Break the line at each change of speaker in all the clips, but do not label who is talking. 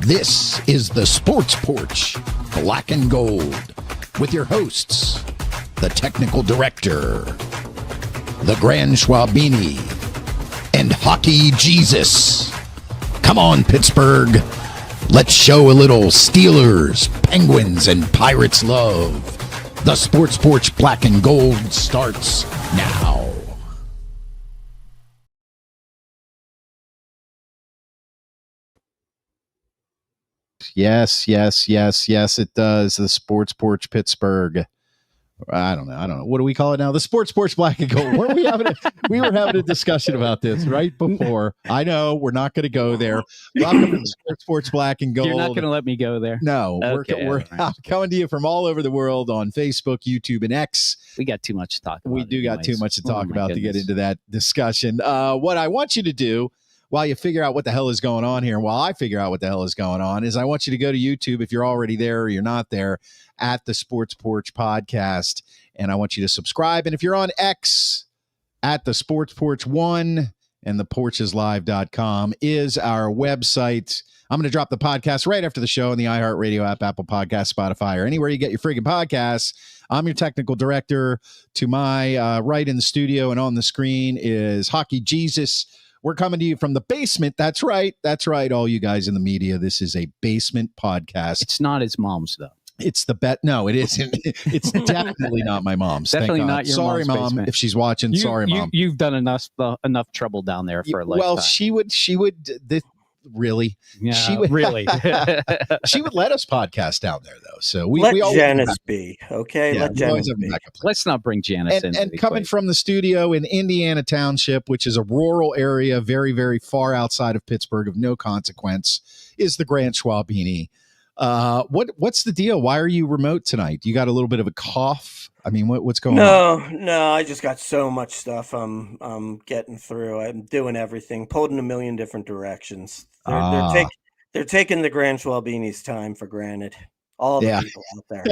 This is the Sports Porch, Black and Gold, with your hosts, the technical director, the Grand Schwabini, and Hockey Jesus. Come on, Pittsburgh. Let's show a little Steelers, Penguins, and Pirates love. The Sports Porch Black and Gold starts now. Yes, it does. The Sports Porch Pittsburgh. I don't know. What do we call it now? The Sports Porch Black and Gold. We were having a discussion about this right before. I know we're not going to go there. Welcome to the Sports Porch Black and Gold.
You're not going to let me go there.
No,
okay,
we're coming to you from all over the world on Facebook, YouTube, and X.
We got too much to talk about.
We do got too much to talk about to get into that discussion. What I want you to do, while you figure out what the hell is going on here, and while I figure out what the hell is going on, is I want you to go to YouTube if you're already there or you're not there at the Sports Porch Podcast, and I want you to subscribe. And if you're on X, at the Sports Porch 1 and the porcheslive.com is our website. I'm going to drop the podcast right after the show on the iHeartRadio app, Apple Podcasts, Spotify, or anywhere you get your friggin' podcasts. I'm your technical director. To my right in the studio and on the screen is Hockey Jesus. We're coming to you from the basement. That's right. All you guys in the media. This is a basement podcast.
It's not his mom's, though.
It's the bet. No, it isn't. It's definitely not my mom's.
Definitely not your
Sorry,
mom's
Mom,
basement.
if she's watching. Sorry, Mom.
You've done enough trouble down there for a lifetime.
Well, she would. Really?
Yeah,
she would,
really.
She would let us podcast down there, though. So we
let
all
Janice be, okay?
Yeah,
let Janice be.
Let's not bring Janice in.
And coming from the studio in Indiana Township, which is a rural area, very, very far outside of Pittsburgh, of no consequence, is the Grand Schwabini. What's the deal? Why are you remote tonight? You got a little bit of a cough? I mean, what's going on?
No, I just got so much stuff I'm getting through. I'm doing everything, pulled in a million different directions. They're taking the Grand Schwabini's time for granted. All the people out there.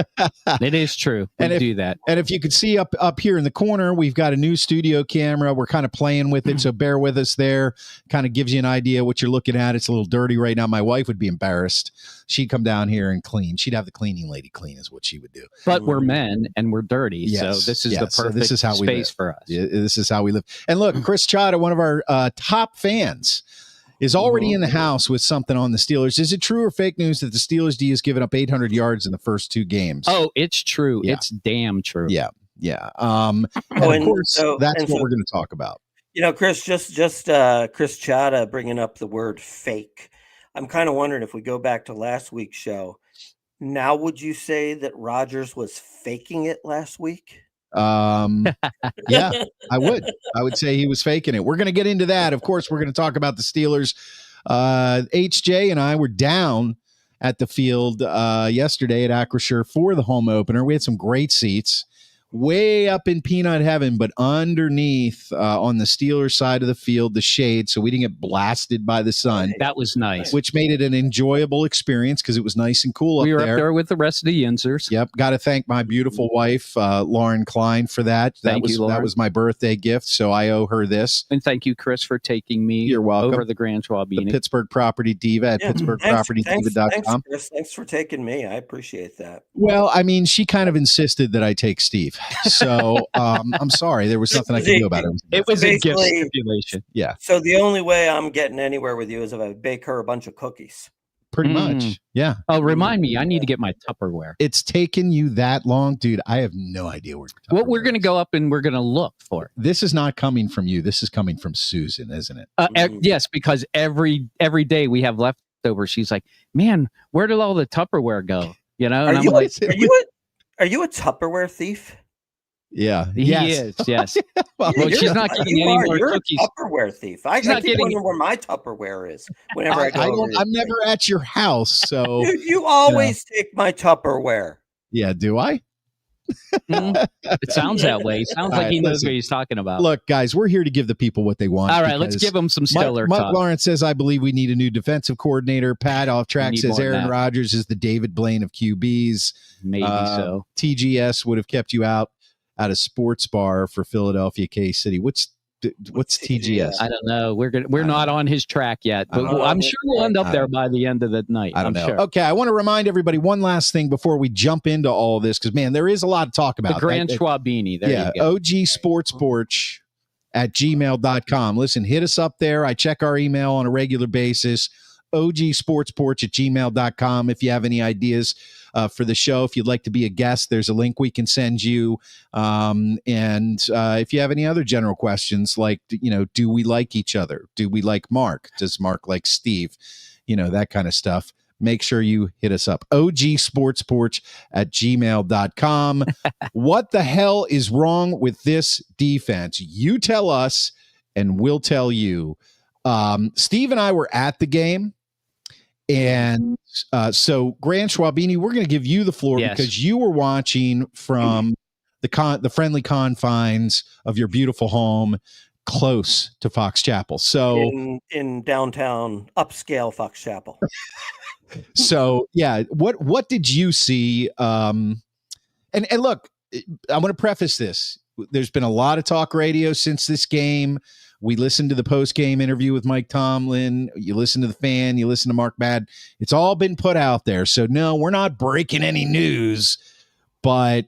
It is true. We do that.
And if you could see up here in the corner, we've got a new studio camera. We're kind of playing with it, so bear with us there. Kind of gives you an idea what you're looking at. It's a little dirty right now. My wife would be embarrassed. She'd come down here and clean. She'd have the cleaning lady clean is what she would do.
But we're men and we're dirty,
yes,
so this is the perfect
this is how we
space
live.
for us.
Yeah, this is how we live. And look, Chris Chada, one of our top fans, is already in the house with something on the Steelers. Is it true or fake news that the Steelers D has given up 800 yards in the first two games?
Oh, it's true.
Yeah.
It's damn true.
Yeah. And of course, that's what we're going to talk about.
You know, Chris, just Chris Chada bringing up the word fake. I'm kind of wondering if we go back to last week's show. Now, would you say that Rodgers was faking it last week?
Yeah, I would say he was faking it. We're going to get into that. Of course, we're going to talk about the Steelers. HJ and I were down at the field yesterday at Acrisure for the home opener. We had some great seats way up in peanut heaven, but underneath on the Steelers side of the field, the shade, so we didn't get blasted by the sun.
That was nice.
Which made it an enjoyable experience because it was nice and cool up there.
We were up there with the rest of the Yinzers.
Yep. Got to thank my beautiful wife, Lauren Klein, for that.
Thank you, Lauren.
That was my birthday gift, so I owe her this.
And thank you, Chris, for taking me
You're welcome.
over the Grand Schwabini.
The Pittsburgh Property Diva at pittsburghpropertydiva.com.
Chris, thanks for taking me. I appreciate that.
Well, I mean, she kind of insisted that I take Steve. So I'm sorry. There was nothing I could do about it.
It was a gift stipulation.
Yeah.
So the only way I'm getting anywhere with you is if I bake her a bunch of cookies.
Pretty much. Yeah.
Oh, remind me. I need to get my Tupperware.
It's taken you that long, dude. I have no idea where your
Well, we're going to go up and we're going to look for it.
This is not coming from you. This is coming from Susan, isn't it?
Yes, because every day we have leftovers. She's like, man, where did all the Tupperware go? You know, and I'm like,
are you a Tupperware thief?
Yeah.
He is, yes. Well, she's not getting any more cookies.
A Tupperware thief. I keep wondering where my Tupperware is whenever I go.
I'm never at your house, so
you always take my Tupperware.
Yeah, do I?
It sounds that way. It sounds like he knows what he's talking about.
Look, guys, we're here to give the people what they want.
All right, let's give them some stellar
Mike
talk.
Lawrence says, I believe we need a new defensive coordinator. Pat Off Track says Aaron Rodgers is the David Blaine of QBs.
Maybe so.
TGS would have kept you out at a sports bar for Philadelphia K-City. What's What's TGS?
I don't know. We're not on his track yet, but I'm sure we'll end up there by the end of the night.
I don't know.
Sure.
Okay, I want to remind everybody one last thing before we jump into all of this, because man, there is a lot to talk about.
The Grand Schwabini. There you go.
OG Sports Porch at gmail.com. Listen, hit us up there. I check our email on a regular basis. OGsportsporch at gmail.com. If you have any ideas for the show, if you'd like to be a guest, there's a link we can send you. And if you have any other general questions, like, do we like each other? Do we like Mark? Does Mark like Steve? That kind of stuff. Make sure you hit us up. OGsportsporch at gmail.com. What the hell is wrong with this defense? You tell us, and we'll tell you. Steve and I were at the game. And so, Grant Schwabini, we're going to give you the floor because you were watching from the friendly confines of your beautiful home, close to Fox Chapel. So
in downtown, upscale Fox Chapel.
So, yeah, what did you see? And look, I want to preface this. There's been a lot of talk radio since this game. We listened to the post-game interview with Mike Tomlin. You listen to the fan. You listen to Mark Madden. It's all been put out there. So, no, we're not breaking any news. But,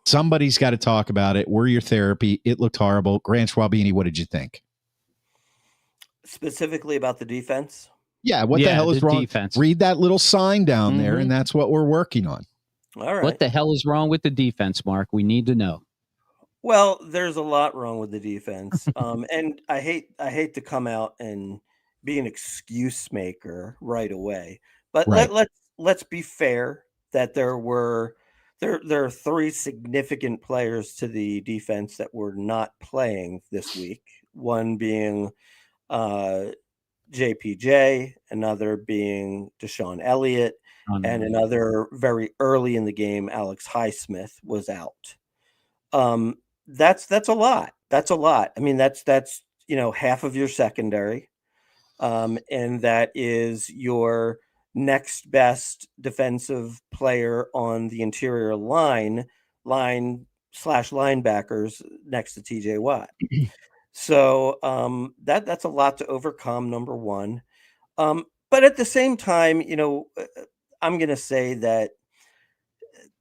somebody's got to talk about it. We're your therapy. It looked horrible. Grant Schwabini, what did you think?
Specifically about the defense?
Yeah, what the hell is wrong?
Defense.
Read that little sign down there, and that's what we're working on.
All right.
What the hell is wrong with the defense, Mark? We need to know.
Well, there's a lot wrong with the defense. And I hate to come out and be an excuse maker right away. But let's be fair that there are three significant players to the defense that were not playing this week. One being JPJ, another being Deshaun Elliott, and another very early in the game, Alex Highsmith was out. That's a lot. That's a lot. I mean, that's half of your secondary. And that is your next best defensive player on the interior line slash linebackers next to TJ Watt. So that's a lot to overcome, number one. But at the same time, I'm going to say that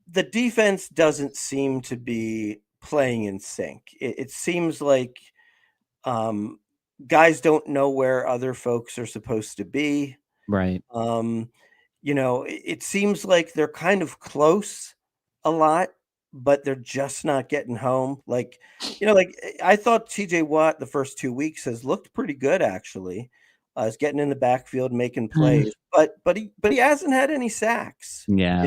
the defense doesn't seem to be playing in sync. It seems like guys don't know where other folks are supposed to be.
Right.
It seems like they're kind of close a lot, but they're just not getting home. Like I thought TJ Watt the first 2 weeks has looked pretty good, actually. He's getting in the backfield, making plays, but he hasn't had any sacks.
Yeah.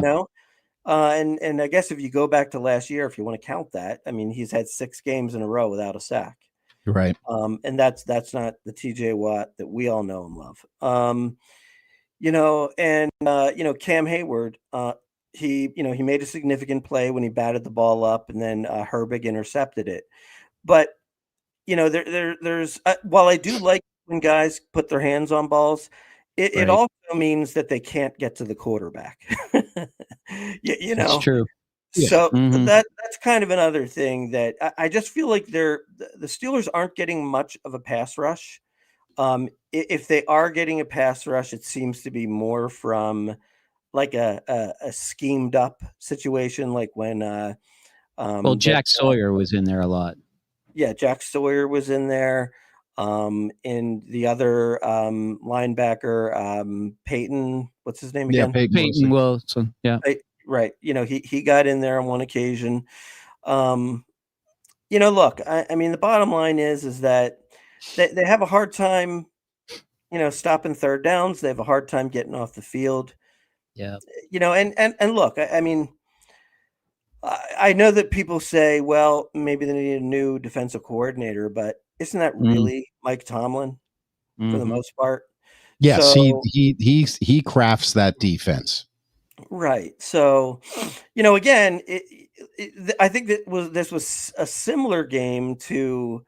And I guess if you go back to last year, if you want to count that, I mean, he's had 6 games in a row without a sack.
Right.
And that's not the TJ Watt that we all know and love. Cam Hayward, he made a significant play when he batted the ball up, and then Herbig intercepted it. But there's while I do like when guys put their hands on balls, it also means that they can't get to the quarterback.
That's true.
So that's kind of another thing that I just feel like the Steelers aren't getting much of a pass rush. If they are getting a pass rush, it seems to be more from like a schemed up situation, like when
Jack Sawyer was in there a lot.
Yeah, Jack Sawyer was in there. And the other linebacker, Peyton, what's his name again?
Yeah, Peyton Wilson. Yeah.
Right. He got in there on one occasion. Look, I mean, the bottom line is that they have a hard time, stopping third downs. They have a hard time getting off the field.
Yeah.
And look, I mean, I know that people say, well, maybe they need a new defensive coordinator, but isn't that really Mike Tomlin for the most part?
Yes, so, he crafts that defense.
Right. So, again, I think this was a similar game to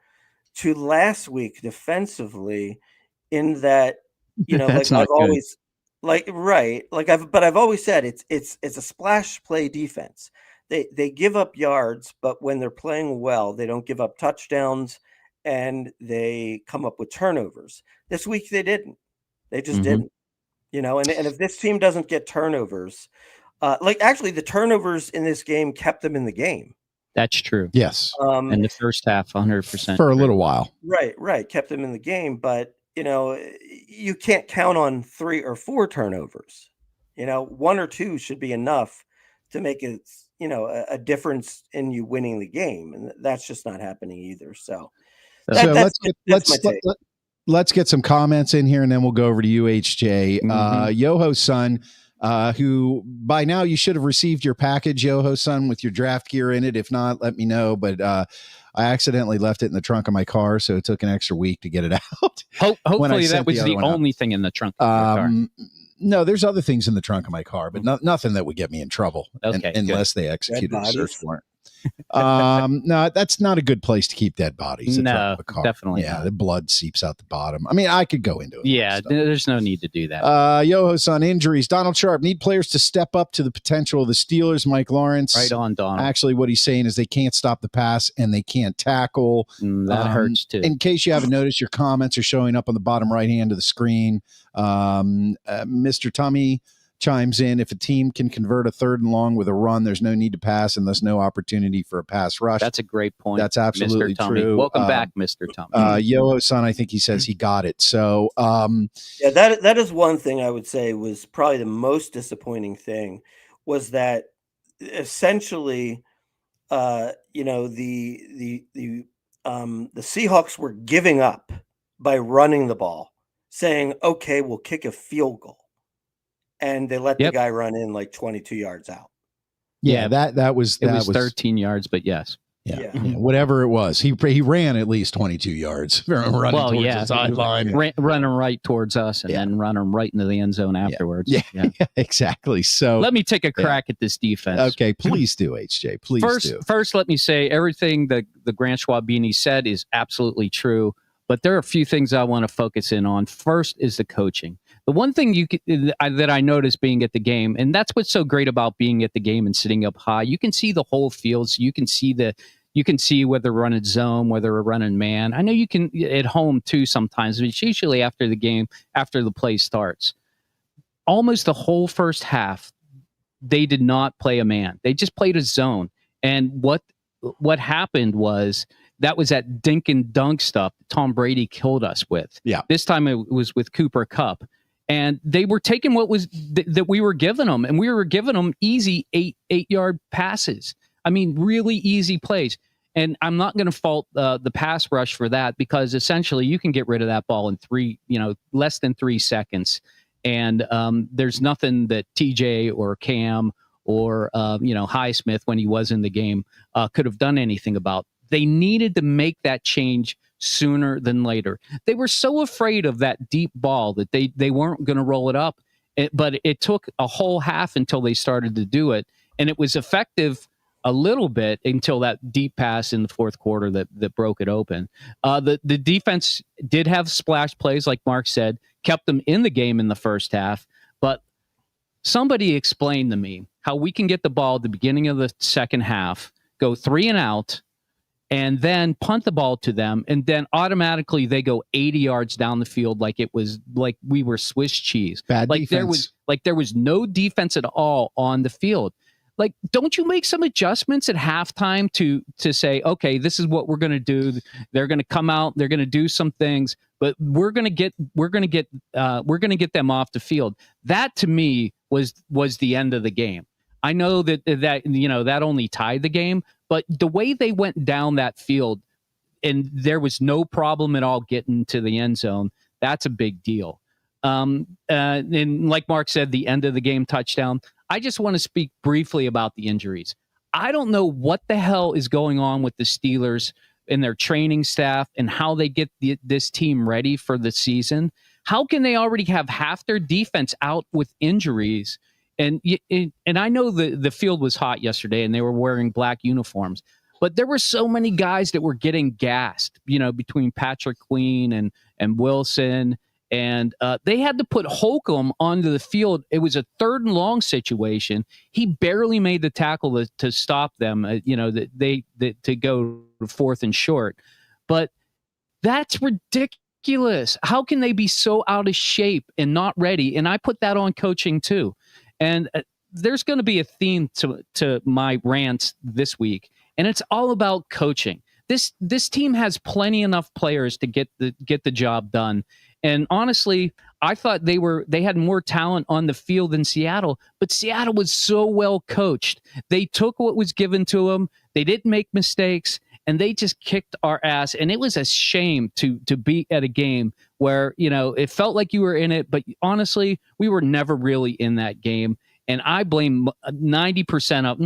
last week defensively, in that like I've always I've always said it's a splash play defense. They give up yards, but when they're playing well, they don't give up touchdowns, and they come up with turnovers. This week they didn't. They just didn't. And if this team doesn't get turnovers, actually the turnovers in this game kept them in the game.
That's true.
Yes.
In the first half, 100%.
For a little while.
Right. Kept them in the game, but you can't count on 3 or 4 turnovers. 1 or 2 should be enough to make it, a difference in you winning the game, and that's just not happening either. So
let's get some comments in here, and then we'll go over to you, HJ. Yoho's son, who by now you should have received your package, Yoho's son, with your draft gear in it. If not, let me know. But I accidentally left it in the trunk of my car, so it took an extra week to get it out.
Hopefully that was the only thing in the trunk of your car.
No, there's other things in the trunk of my car, but nothing that would get me in trouble unless they executed a search warrant. No, that's not a good place to keep dead bodies.
No, definitely.
Yeah, the blood seeps out the bottom. I mean, I could go into it.
Yeah, there's no need to do that.
Yoho's on injuries. Donald Sharp, need players to step up to the potential of the Steelers. Mike Lawrence.
Right on, Donald.
Actually, what he's saying is they can't stop the pass and they can't tackle.
That hurts too.
In case you haven't noticed, your comments are showing up on the bottom right hand of the screen. Mr. Tummy chimes in, if a team can convert a 3rd and long with a run, there's no need to pass and thus no opportunity for a pass rush.
That's a great point.
That's absolutely
Mr. Tummy.
true.
Welcome back, Mr. Tummy.
Yoho's son, I think he says he got it. So
that is one thing I would say was probably the most disappointing thing, was that essentially the Seahawks were giving up by running the ball, saying, okay, we'll kick a field goal. And they let the guy run in like 22 yards out.
Yeah, that was
13 yards, but yes.
Yeah. Whatever it was. He ran at least 22 yards running towards the sideline.
Running right towards us and then running right into the end zone afterwards.
Yeah, exactly. So
let me take a crack at this defense.
Okay, please do, HJ. Please do.
First, let me say everything that the Grant Schwabini said is absolutely true. But there are a few things I want to focus in on. First is the coaching. The one thing that I noticed being at the game, and that's what's so great about being at the game and sitting up high, you can see the whole field. So you can see whether we're running zone, whether we're running man. I know you can at home too sometimes, but it's usually after the game, after the play starts. Almost the whole first half, they did not play a man. They just played a zone. And what happened was, that was that dink and dunk stuff that Tom Brady killed us with.
Yeah.
This time it was with Cooper Kupp. And they were taking what was that we were giving them, and we were giving them easy 8-yard passes. I mean, really easy plays. And I'm not going to fault the pass rush for that, because essentially you can get rid of that ball in less than 3 seconds. And there's nothing that TJ or Cam or Highsmith, when he was in the game, could have done anything about. They needed to make that change sooner than later. They were so afraid of that deep ball that they weren't going to roll it up. But it took a whole half until they started to do it. And it was effective a little bit until that deep pass in the fourth quarter that broke it open. The defense did have splash plays, like Mark said, kept them in the game in the first half. But somebody explained to me how we can get the ball at the beginning of the second half, go 3 and out, and then punt the ball to them, and then automatically they go 80 yards down the field like it was like we were Swiss cheese.
Bad defense.
There was no defense at all on the field. Like, don't you make some adjustments at halftime to say, okay, this is what we're going to do. They're going to come out, they're going to do some things, but we're going to get them off the field. That to me was the end of the game. I know that only tied the game, but the way they went down that field, and there was no problem at all getting to the end zone, that's a big deal. And like Mark said, the end of the game touchdown. I just want to speak briefly about the injuries. I don't know what the hell is going on with the Steelers and their training staff and how they get this team ready for the season. How can they already have half their defense out with injuries? And I know the field was hot yesterday and they were wearing black uniforms, but there were so many guys that were getting gassed, between Patrick Queen and Wilson And they had to put Holcomb onto the field. It was a 3rd and long situation. He barely made the tackle to stop them, to go to 4th and short. But that's ridiculous. How can they be so out of shape and not ready? And I put that on coaching too. And there's going to be a theme to my rants this week, and it's all about coaching. This team has plenty enough players to get the job done. And honestly, I thought they had more talent on the field than Seattle, but Seattle was so well coached. They took what was given to them. They didn't make mistakes, and they just kicked our ass. And it was a shame to be at a game where, it felt like you were in it, but honestly, we were never really in that game. And I blame 90% of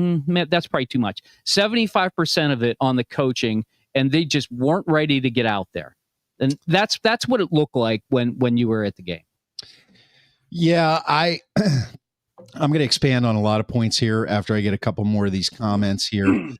that's probably too much. 75% of it on the coaching, and they just weren't ready to get out there. And that's what it looked like when you were at the game.
Yeah, I'm going to expand on a lot of points here after I get a couple more of these comments here. Chris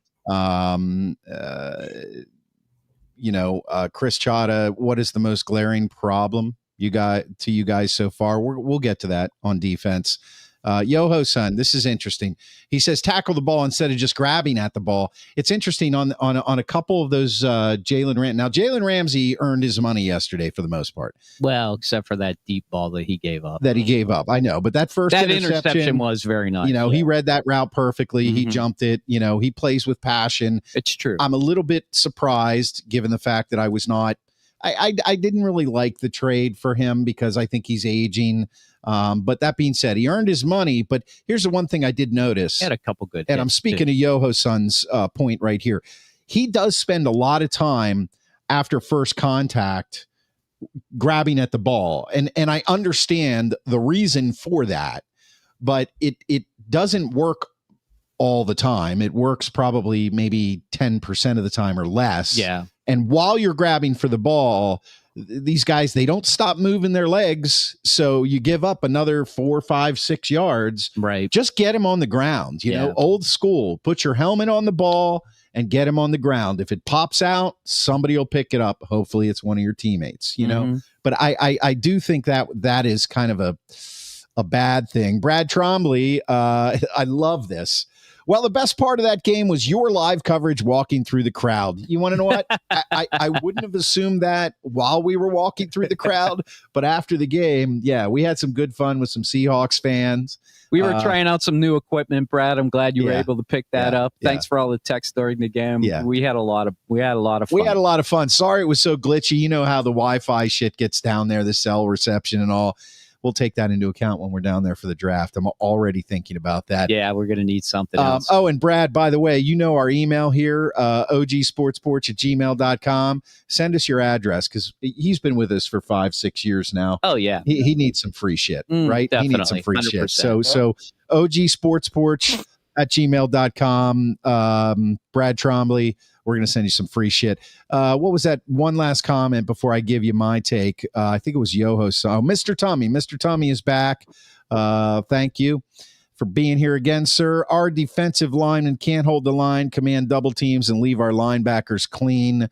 Chada, what is the most glaring problem you guys so far? We'll get to that on defense. Yoho-san, this is interesting. He says tackle the ball instead of just grabbing at the ball. It's interesting on a couple of those Jalen Ramsey. Now, Jalen Ramsey earned his money yesterday for the most part.
Well, except for that deep ball that he gave up.
I know, but that interception
was very nice.
He read that route perfectly. Mm-hmm. He jumped it. He plays with passion.
It's true.
I'm a little bit surprised given the fact that I was not. I didn't really like the trade for him because I think he's aging. But that being said, he earned his money. But here's the one thing I did notice.
He had a couple good.
And I'm speaking to Yoho-san's point right here. He does spend a lot of time after first contact grabbing at the ball. And I understand the reason for that, but it doesn't work all the time. It works probably maybe 10% of the time or less.
Yeah.
And while you're grabbing for the ball, these guys, they don't stop moving their legs. So you give up another 4, 5, 6 yards.
Right.
Just get him on the ground, old school. Put your helmet on the ball and get him on the ground. If it pops out, somebody will pick it up. Hopefully it's one of your teammates, But I do think that is kind of a bad thing. Brad Trombley, I love this. Well, the best part of that game was your live coverage walking through the crowd. You want to know what? I wouldn't have assumed that while we were walking through the crowd, but after the game, yeah, we had some good fun with some Seahawks fans.
We were trying out some new equipment, Brad. I'm glad you were able to pick that up. Thanks for all the text during the game. Yeah. We had a lot of fun.
We had a lot of fun. Sorry it was so glitchy. You know how the Wi-Fi shit gets down there, the cell reception and all. We'll take that into account when we're down there for the draft. I'm already thinking about that.
Yeah, we're going to need something else.
Oh, and Brad, by the way, our email here, ogsportsporch@gmail.com. Send us your address because he's been with us for 5-6 years now.
Oh, yeah.
He needs some free shit, right?
Definitely,
he needs some free
100%.
shit. So ogsportsporch@gmail.com. Brad Trombley, we're going to send you some free shit. What was that one last comment before I give you my take? I think it was Yoho. So Mr. Tommy. Mr. Tommy is back. Thank you for being here again, sir. Our defensive linemen can't hold the line, command double teams, and leave our linebackers clean.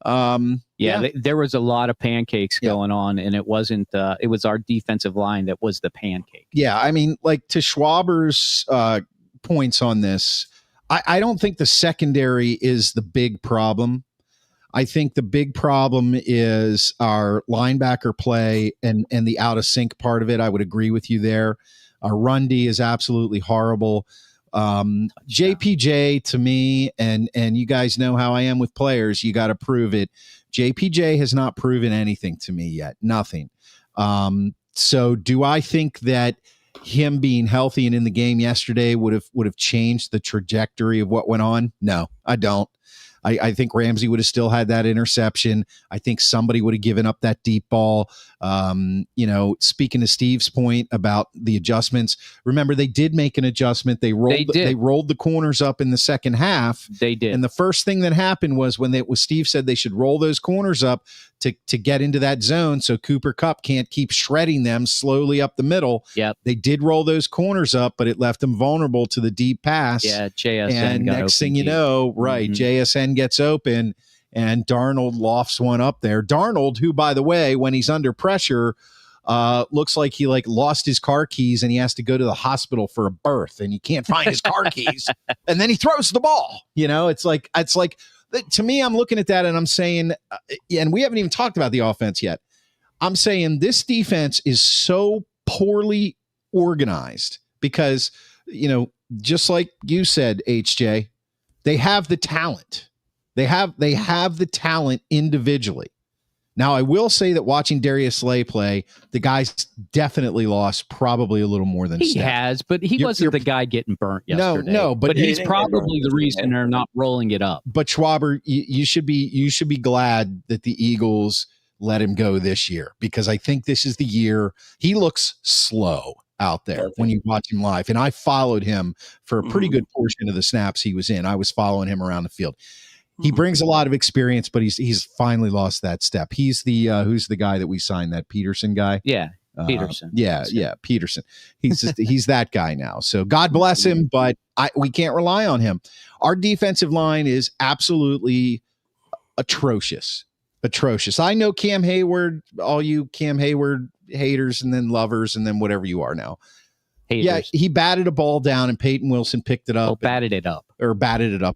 There was a lot of pancakes going on, and it wasn't. It was our defensive line that was the pancake.
Yeah, I mean, like to Schwaber's points on this, I don't think the secondary is the big problem. I think the big problem is our linebacker play and the out of sync part of it. I would agree with you there. Our run D is absolutely horrible. JPJ to me, and you guys know how I am with players. You got to prove it. JPJ has not proven anything to me yet. Nothing. So do I think that him being healthy and in the game yesterday would have changed the trajectory of what went on? No, I don't. I think Ramsey would have still had that interception. I think somebody would have given up that deep ball. Speaking to Steve's point about the adjustments, remember they did make an adjustment. They rolled the corners up in the second half.
They did.
And the first thing that happened was when Steve said they should roll those corners up to get into that zone so Cooper Kupp can't keep shredding them slowly up the middle.
Yep.
They did roll those corners up, but it left them vulnerable to the deep pass.
Yeah, JSN
and
got
next thing
open
you know, right, JSN gets open, and Darnold lofts one up there. Darnold, who, by the way, when he's under pressure, looks like he lost his car keys and he has to go to the hospital for a birth and he can't find his car keys, and then he throws the ball. It's like to me, I'm looking at that and I'm saying, and we haven't even talked about the offense yet. I'm saying this defense is so poorly organized because, just like you said, HJ, they have the talent. They have the talent individually. Now, I will say that watching Darius Slay play, the guy's definitely lost probably a little more than
he
Steph.
has, but he wasn't the guy getting burnt yesterday.
No,
but he's probably the reason they're not rolling it up.
But Schwaber, you should be glad that the Eagles let him go this year, because I think this is the year. He looks slow out there when you watch him live, and I followed him for a pretty good portion of the snaps he was in. I was following him around the field. He brings a lot of experience, but he's finally lost that step. He's the who's the guy that we signed, that Peterson guy?
Yeah, Peterson.
Yeah, Peterson. He's that guy now. So God bless him, but we can't rely on him. Our defensive line is absolutely atrocious. I know Cam Hayward, all you Cam Hayward haters and then lovers and then whatever you are now. Haters. Yeah, he batted a ball down and Peyton Wilson picked it up.
Batted it up,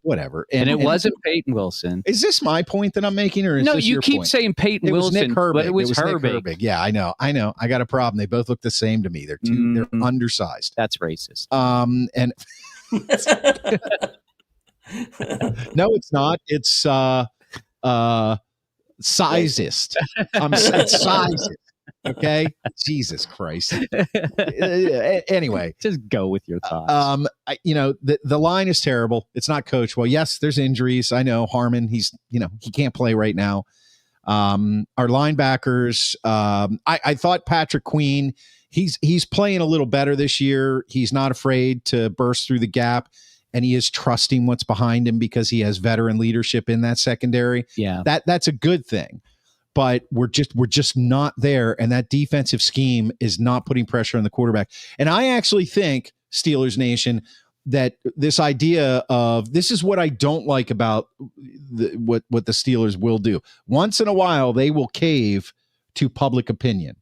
whatever.
And it wasn't Peyton Wilson.
Is this my point that I'm making, or is
no?
This
you
your
keep
point?
saying Peyton Wilson, but it was Herbig.
Yeah, I know. I got a problem. They both look the same to me. They're they're undersized.
That's racist.
And no, it's not. It's sizist. It's sizist. Okay, Jesus Christ. Anyway,
just go with your thoughts.
The line is terrible. It's not coached well. Yes, there's injuries. I know Harmon. He can't play right now. Our linebackers. I thought Patrick Queen. He's playing a little better this year. He's not afraid to burst through the gap, and he is trusting what's behind him because he has veteran leadership in that secondary.
Yeah,
that's a good thing. But we're just not there, and that defensive scheme is not putting pressure on the quarterback. And I actually think, Steelers Nation, that this idea of this is what I don't like about what the Steelers will do. Once in a while, they will cave to public opinion.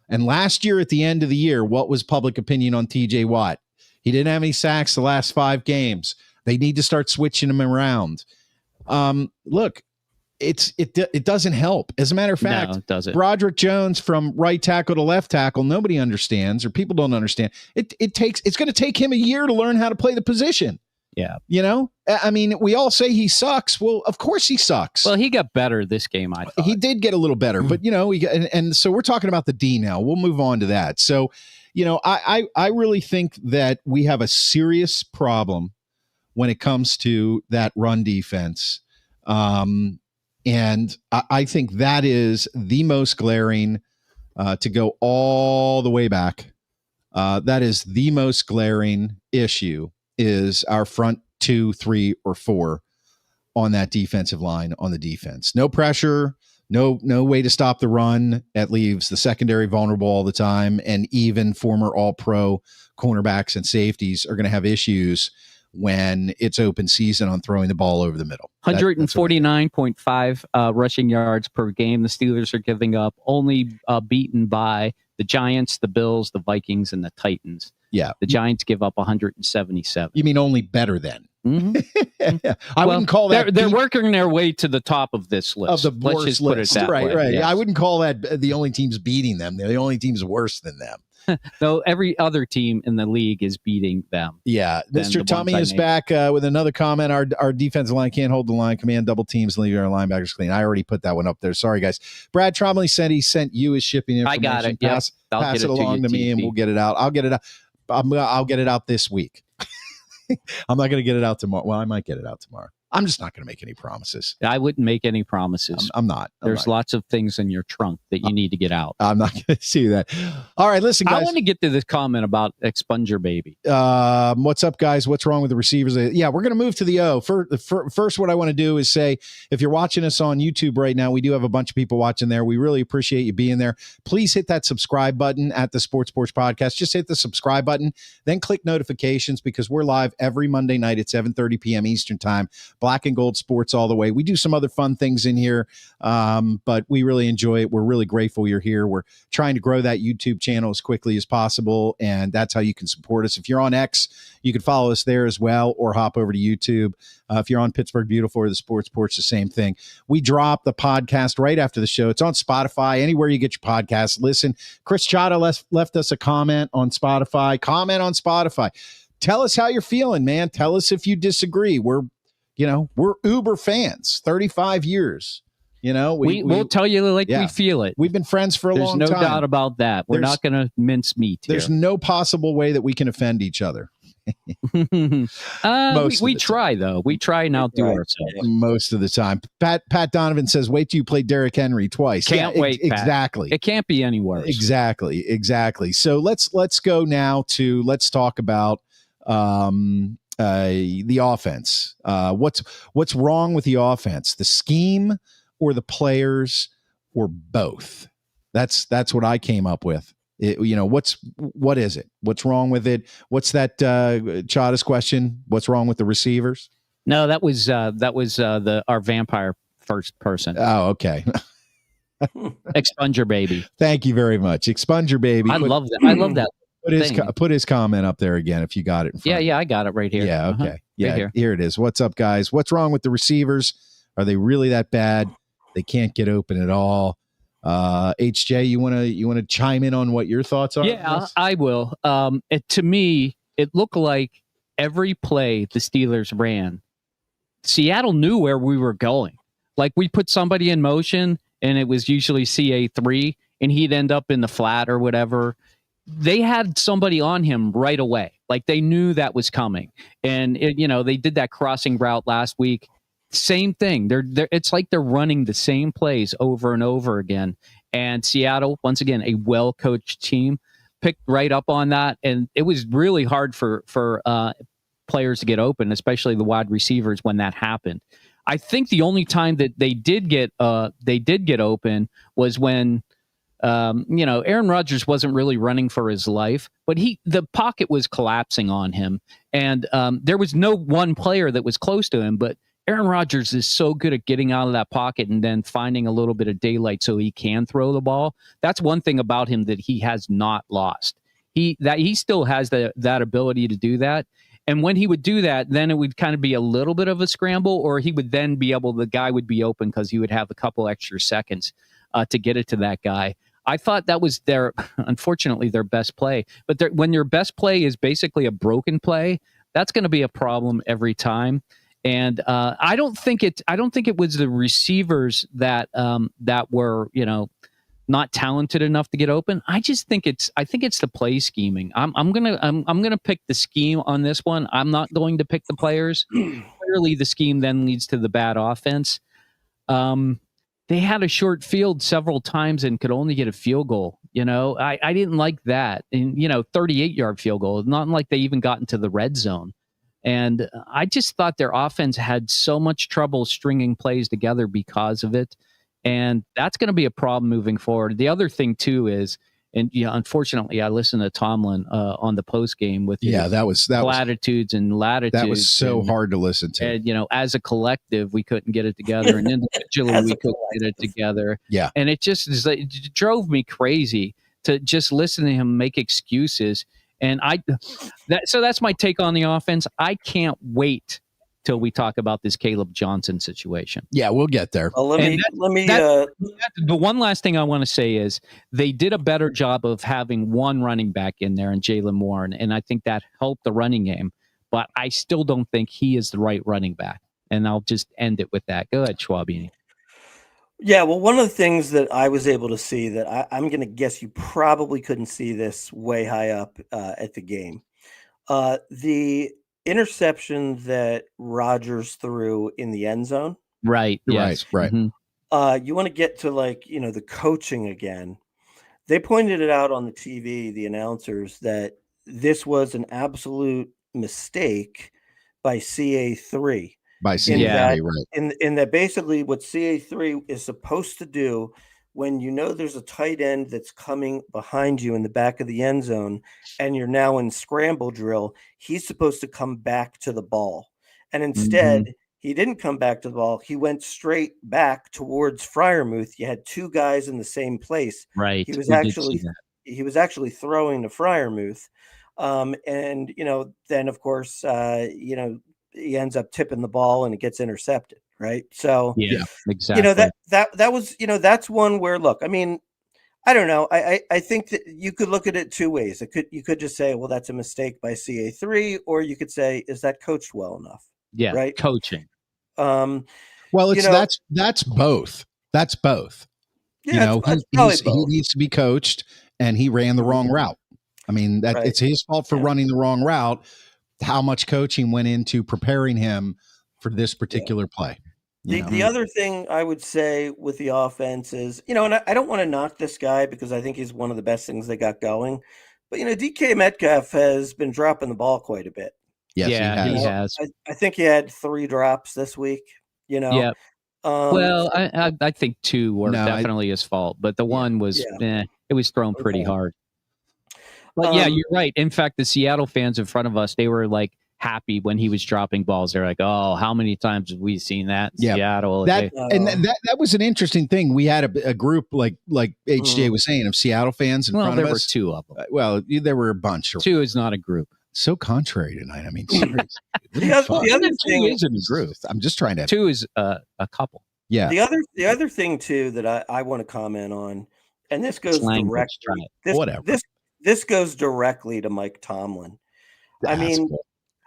And last year at the end of the year, what was public opinion on TJ Watt? He didn't have any sacks the last 5 games. They need to start switching him around. Look. It doesn't help. As a matter of fact,
no, it doesn't.
Broderick Jones from right tackle to left tackle, nobody understands, or people don't understand. It's going to take him a year to learn how to play the position.
Yeah.
I mean, we all say he sucks. Well, of course he sucks.
Well, he got better this game, I thought.
He did get a little better, but and so we're talking about the D now. We'll move on to that. So, I really think that we have a serious problem when it comes to that run defense. And I think that is the most glaring, to go all the way back. That is the most glaring issue, is our front 2, 3, or 4 on that defensive line on the defense. No pressure, no way to stop the run. That leaves the secondary vulnerable all the time. And even former all-pro cornerbacks and safeties are going to have issues when it's open season on throwing the ball over the middle.
149.5 rushing yards per game. The Steelers are giving up, only beaten by the Giants, the Bills, the Vikings, and the Titans.
Yeah.
The Giants give up 177.
You mean only better than?
Mm-hmm.
I wouldn't call that.
They're working their way to the top of this list.
Of the
Let's
worst
just put
list.
it that
right.
way. Yes.
I wouldn't call that the only team's beating them. They're the only team's worse than them.
Though every other team in the league is beating them.
Yeah. Mr. Tommy is back with another comment. Our defensive line can't hold the line. Command double teams, leaving our linebackers clean. I already put that one up there. Sorry, guys. Brad Trombley said he sent you his shipping information.
I got it.
Pass it along to me, and we'll get it out. I'll get it out. I'll get it out this week. I'm not going to get it out tomorrow. Well, I might get it out tomorrow. I'm just not going to make any promises.
I wouldn't make any promises.
I'm not.
There's lots of things in your trunk that you need to get out.
I'm not going to see that. All right, listen, guys.
I want to get to this comment about expunger baby.
What's up, guys? What's wrong with the receivers? Yeah, we're going to move to the O. First, what I want to do is say, if you're watching us on YouTube right now, we do have a bunch of people watching there. We really appreciate you being there. Please hit that subscribe button at the Sports Porch Podcast. Just hit the subscribe button, then click notifications, because we're live every Monday night at 7:30 p.m. Eastern Time. Black and Gold Sports all the way. We do some other fun things in here, but we really enjoy it. We're really grateful you're here. We're trying to grow that YouTube channel as quickly as possible, and that's how you can support us. If you're on X, you can follow us there as well, or hop over to YouTube. If you're on Pittsburgh Beautiful or the Sports Porch, the same thing. We drop the podcast right after the show. It's on Spotify, anywhere you get your podcasts. Listen, Chris Chata left us a comment on Spotify. Comment on Spotify. Tell us how you're feeling, man. Tell us if you disagree. We're Uber fans, 35 years. We'll tell you like we feel it. We've been friends for a long time.
There's no doubt about that. We're not going to mince meat here.
There's no possible way that we can offend each other.
We try, though. We try and outdo ourselves.
Most of the time. Pat Donovan says, wait till you play Derrick Henry twice.
Can't wait, Pat.
Exactly.
It can't be any worse.
Exactly. So let's go now to, let's talk about the offense. What's wrong with the offense? The scheme or the players or both? That's what I came up with. What is it? What's wrong with it? What's that Chada's question? What's wrong with the receivers?
No, that was our vampire first person.
Oh, okay.
Expunger baby.
Thank you very much. Expunger baby.
I love that.
Put his comment up there again if you got it in front.
Yeah, I got it right here.
Yeah, okay. Yeah,
right
here it is. What's up, guys? What's wrong with the receivers? Are they really that bad? They can't get open at all. HJ, you want to chime in on what your thoughts are?
Yeah, I will. To me, it looked like every play the Steelers ran, Seattle knew where we were going. Like, we put somebody in motion, and it was usually CA3, and he'd end up in the flat or whatever. They had somebody on him right away. Like, they knew that was coming. And, they did that crossing route last week. Same thing. It's like they're running the same plays over and over again. And Seattle, once again, a well-coached team, picked right up on that. And it was really hard for players to get open, especially the wide receivers, when that happened. I think the only time that they did get open was when Aaron Rodgers wasn't really running for his life, but the pocket was collapsing on him, and there was no one player that was close to him. But Aaron Rodgers is so good at getting out of that pocket and then finding a little bit of daylight so he can throw the ball. That's one thing about him that he has not lost. He still has that ability to do that. And when he would do that, then it would kind of be a little bit of a scramble, or he would then the guy would be open because he would have a couple extra seconds to get it to that guy. I thought that was unfortunately, their best play. But when your best play is basically a broken play, that's going to be a problem every time. And I don't think it was the receivers that were not talented enough to get open. I think it's the play scheming. I'm gonna pick the scheme on this one. I'm not going to pick the players. Clearly, the scheme then leads to the bad offense. They had a short field several times and could only get a field goal. I didn't like that. And 38-yard field goal. Not like they even got into the red zone. And I just thought their offense had so much trouble stringing plays together because of it. And that's going to be a problem moving forward. The other thing, too, is, and unfortunately, I listened to Tomlin on the post game with
that was
platitudes and latitudes.
That was so hard to listen to.
And as a collective, we couldn't get it together, and individually, we couldn't get it together.
Yeah,
and it just drove me crazy to just listen to him make excuses. And so that's my take on the offense. I can't wait till we talk about this Caleb Johnson situation.
Yeah, we'll get there.
Well,
the one last thing I want to say is they did a better job of having one running back in there, and Jalen Warren, and I think that helped the running game. But I still don't think he is the right running back. And I'll just end it with that. Go ahead, Schwabini.
Yeah, well, one of the things that I was able to see that I'm going to guess you probably couldn't see this way high up at the game. The interception that Rodgers threw in the end zone.
Right. Yes.
Right.
Mm-hmm.
You want to get to the coaching again. They pointed it out on the TV, the announcers, that this was an absolute mistake by CA3.
By CA3, right.
In that basically what CA3 is supposed to do when there's a tight end that's coming behind you in the back of the end zone and you're now in scramble drill, he's supposed to come back to the ball. And instead, He didn't come back to the ball. He went straight back towards Freiermuth. You had two guys in the same place.
Right.
He was actually throwing to Freiermuth. And, then of course, he ends up tipping the ball and it gets intercepted. Right. So,
yeah, exactly.
That was, that's one where, look, I mean, I don't know. I think that you could look at it two ways. You could just say, well, that's a mistake by CA3, or you could say, is that coached well enough?
Yeah.
Right.
Coaching.
Well, that's both. That's both.
Yeah,
he needs to be coached, and he ran the wrong route. I mean, it's his fault for running the wrong route. How much coaching went into preparing him for this particular play?
The other thing I would say with the offense is, and I don't want to knock this guy because I think he's one of the best things they got going. But, DK Metcalf has been dropping the ball quite a bit.
Yes,
he has.
I think he had 3 drops this week,
Yeah. Well, I think 2 were definitely his fault, but the one was, it was thrown pretty hard. But yeah, you're right. In fact, the Seattle fans in front of us, they were like happy when he was dropping balls. They're like, "Oh, how many times have we seen that in Seattle?"
That was an interesting thing. We had a group like HJ was saying of Seattle fans in front of us.
Well, there were 2 of them.
Well, there were a bunch.
2 is not a group.
So contrary tonight. I mean, seriously.
the other thing
is in a group.
I'm just trying to.
2 is a couple.
Yeah.
The other thing too that I want to comment on, and this goes directly. This goes directly to Mike Tomlin. I mean,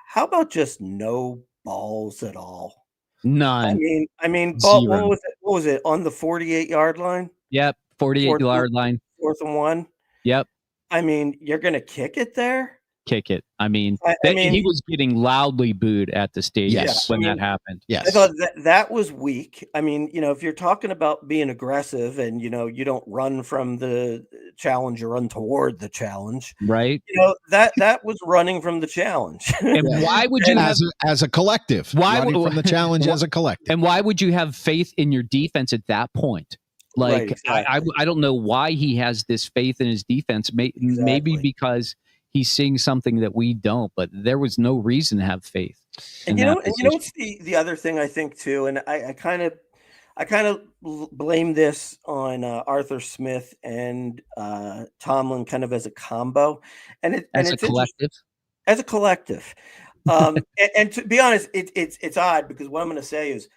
how about just no balls at all?
None.
I mean, ball, what was it on the 48-yard line?
Yep, 48-yard line.
4th and 1.
Yep.
I mean, you're gonna kick it there?
Kick it. I mean, he was getting loudly booed at the stadium when that happened.
Yes.
I thought that was weak. I mean, if you're talking about being aggressive and, you don't run from the challenge, you run toward the challenge.
Right.
That was running from the challenge.
And why would you
as a collective, running from the challenge as a collective.
And why would you have faith in your defense at that point? Like, exactly. I don't know why he has this faith in his defense. Maybe because he's seeing something that we don't, but there was no reason to have faith.
And what's the other thing I think too, and I kind of blame this on Arthur Smith and Tomlin kind of as a combo, and it's a collective. As a collective, and to be honest, it's odd because what I'm going to say is,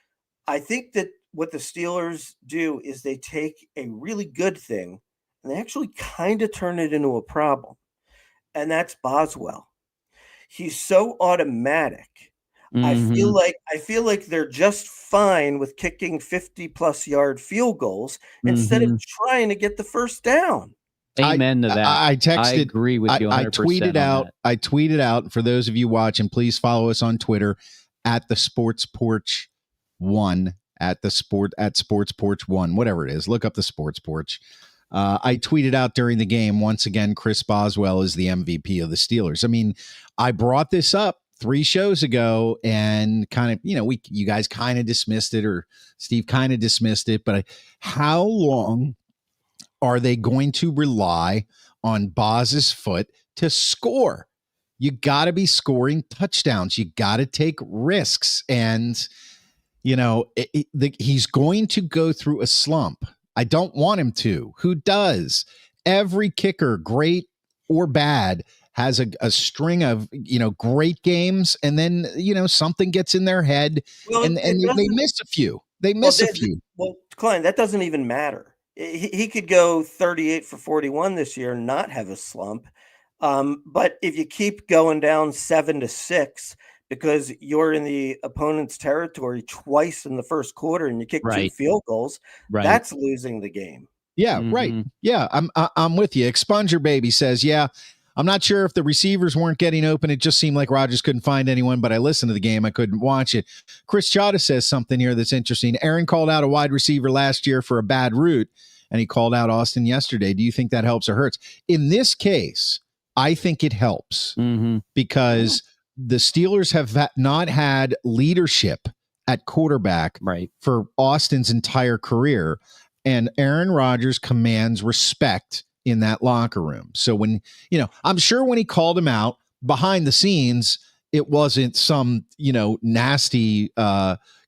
I think that what the Steelers do is they take a really good thing and they actually kind of turn it into a problem. And that's Boswell. He's so automatic.
Mm-hmm.
I feel like they're just fine with kicking 50+ yard field goals instead of trying to get the first down.
Amen to that.
I texted.
I agree with you 100%.
I tweeted out for those of you watching. Please follow us on Twitter at the Sports Porch 1 at Sports Porch 1, whatever it is. Look up the Sports Porch. I tweeted out during the game, once again, Chris Boswell is the MVP of the Steelers. I mean, I brought this up 3 shows ago and kind of, you guys kind of dismissed it, or Steve kind of dismissed it, but how long are they going to rely on Boz's foot to score? You got to be scoring touchdowns. You got to take risks. And, he's going to go through a slump. I don't want him to. Who does? Every kicker, great or bad, has a string of, great games, and then, something gets in their head, and they miss a few.
Well, Klein, that doesn't even matter. He could go 38 for 41 this year and not have a slump. But if you keep going down 7-6 because you're in the opponent's territory twice in the first quarter and you kick 2 field goals, that's losing the game.
Yeah, right. Yeah, I'm with you. Expunger Baby says, I'm not sure if the receivers weren't getting open. It just seemed like Rodgers couldn't find anyone, but I listened to the game. I couldn't watch it. Chris Chada says something here that's interesting. Aaron called out a wide receiver last year for a bad route, and he called out Austin yesterday. Do you think that helps or hurts? In this case, I think it helps because the Steelers have not had leadership at quarterback for Austin's entire career, and Aaron Rodgers commands respect in that locker room. So when, I'm sure when he called him out behind the scenes, it wasn't some, nasty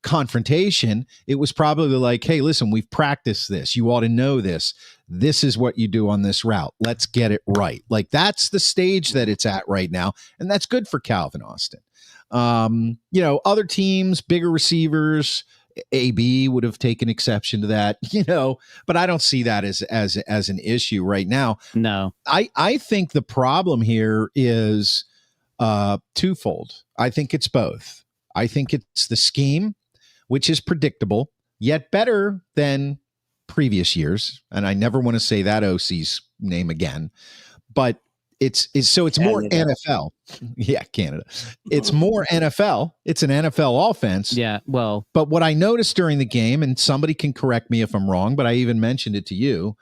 confrontation. It was probably like, hey, listen, we've practiced this. You ought to know this. This is what you do on this route. Let's get it right. Like, that's the stage that it's at right now. And that's good for Calvin Austin. Other teams, bigger receivers, AB would have taken exception to that, but I don't see that as an issue right now.
No,
I think the problem here is twofold. I think it's both. I think it's the scheme, which is predictable, yet better than previous years. And I never want to say that OC's name again, but it's more NFL. Yeah, Canada. It's more NFL. It's an NFL offense.
Yeah, well.
But what I noticed during the game, and somebody can correct me if I'm wrong, but I even mentioned it to you,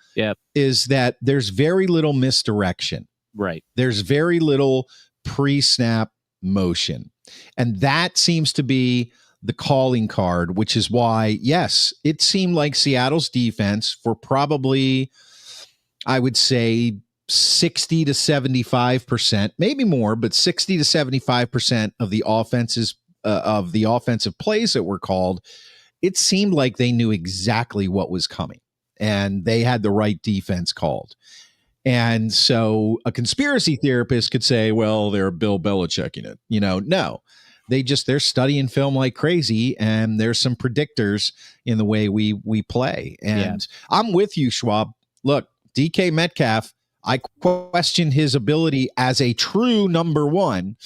is that there's very little misdirection.
Right.
There's very little pre-snap motion. And that seems to be the calling card, which is why, yes, it seemed like Seattle's defense for probably, I would say, 60 to 75%, maybe more, but 60 to 75% of the offensive plays that were called, it seemed like they knew exactly what was coming and they had the right defense called. And so a conspiracy theorist could say, well, they're Bill Belichicking it. No, they're studying film like crazy, and there's some predictors in the way we play. And I'm with you, Schwab. Look, DK Metcalf, I questioned his ability as a true number one.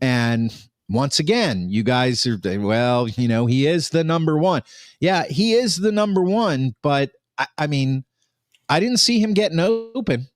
And once again, you guys are, well, he is the number one. Yeah, he is the number one, but I mean, I didn't see him getting open.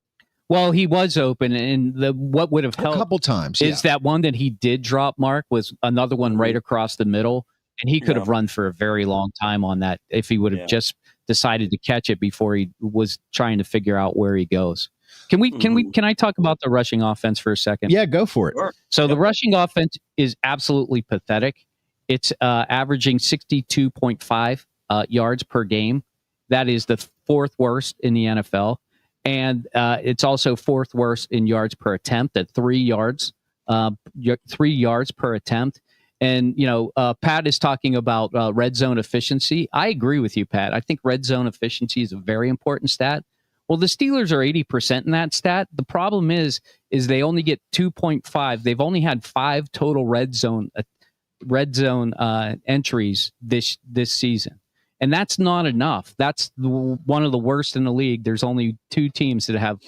Well, he was open, and what would have helped
a couple times
is that one that he did drop, Mark, was another one right across the middle, and he could have run for a very long time on that if he would have just decided to catch it before he was trying to figure out where he goes. Can I talk about the rushing offense for a second?
Yeah, go for it.
Sure.
So the rushing offense is absolutely pathetic. It's averaging 62.5 yards per game. That is the fourth worst in the NFL. And it's also fourth worst in yards per attempt at 3 yards, 3 yards per attempt. And, Pat is talking about red zone efficiency. I agree with you, Pat. I think red zone efficiency is a very important stat. Well, the Steelers are 80% in that stat. The problem is they only get 2.5. They've only had 5 total red zone entries this season. And that's not enough. That's one of the worst in the league. There's only 2 teams that have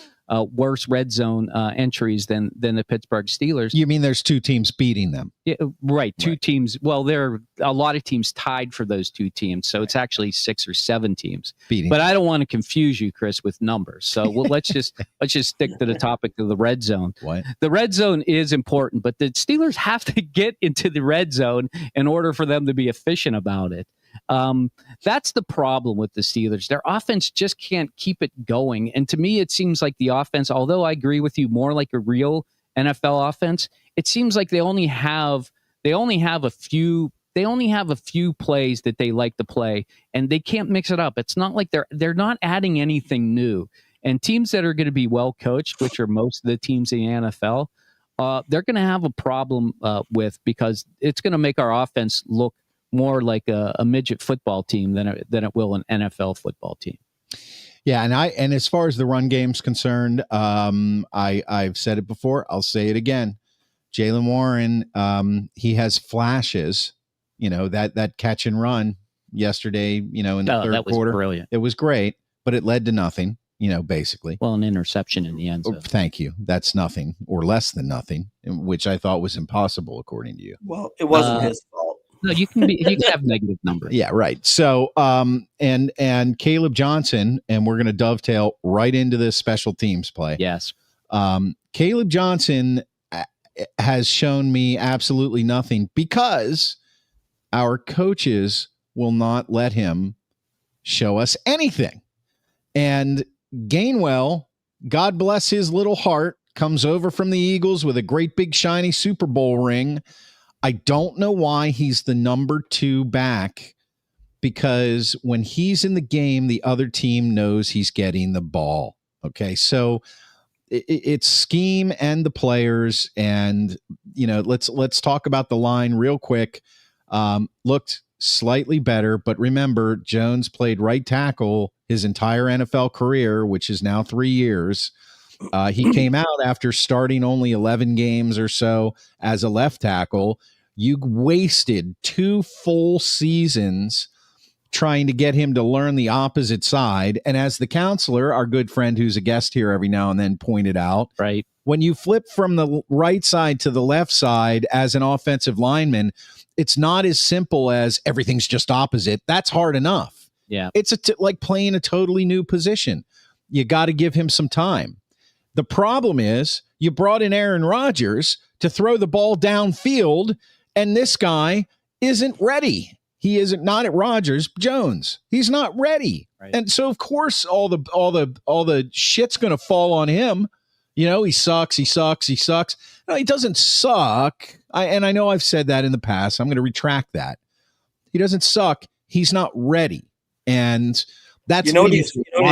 worse red zone entries than the Pittsburgh Steelers.
You mean there's 2 teams beating them?
Yeah, right. 2 teams. Well, there are a lot of teams tied for those 2 teams. So it's actually 6 or 7 teams.
Beating.
But I don't want to confuse you, Chris, with numbers. So let's just stick to the topic of the red zone.
What?
The red zone is important, but the Steelers have to get into the red zone in order for them to be efficient about it. That's the problem with the Steelers. Their offense just can't keep it going. And to me, it seems like the offense, although I agree with you, more like a real NFL offense, it seems like they only have a few plays that they like to play, and they can't mix it up. It's not like they're not adding anything new. And teams that are going to be well coached, which are most of the teams in the NFL, they're going to have a problem with, because it's going to make our offense look more like a midget football team than it will an NFL football team.
Yeah, and as far as the run game's concerned, I've said it before, I'll say it again. Jaylen Warren, he has flashes. That catch and run yesterday. In the third quarter,
brilliant.
It was great, but it led to nothing. Basically.
Well, an interception in the end zone.
Thank you. That's nothing, or less than nothing, which I thought was impossible according to you.
Well, it wasn't his fault.
No, you can have negative numbers.
Yeah, right. So, and Caleb Johnson, and we're going to dovetail right into this special teams play.
Yes.
Caleb Johnson has shown me absolutely nothing, because our coaches will not let him show us anything. And Gainwell, God bless his little heart, comes over from the Eagles with a great big shiny Super Bowl ring. I don't know why he's the number 2 back, because when he's in the game, the other team knows he's getting the ball. Okay, so it's scheme and the players. And, let's talk about the line real quick. Looked slightly better, but remember, Jones played right tackle his entire NFL career, which is now 3 years. He came out after starting only 11 games or so as a left tackle. You wasted 2 full seasons trying to get him to learn the opposite side. And as the counselor, our good friend who's a guest here every now and then, pointed out,
right,
when you flip from the right side to the left side as an offensive lineman, it's not as simple as everything's just opposite. That's hard enough.
Yeah.
It's like playing a totally new position. You got to give him some time. The problem is you brought in Aaron Rodgers to throw the ball downfield, and this guy isn't ready. He isn't, not at Rodgers, Jones. He's not ready. Right. And so of course all the shit's going to fall on him. He sucks. No, he doesn't suck. I know I've said that in the past. I'm going to retract that. He doesn't suck. He's not ready. And that's a lot of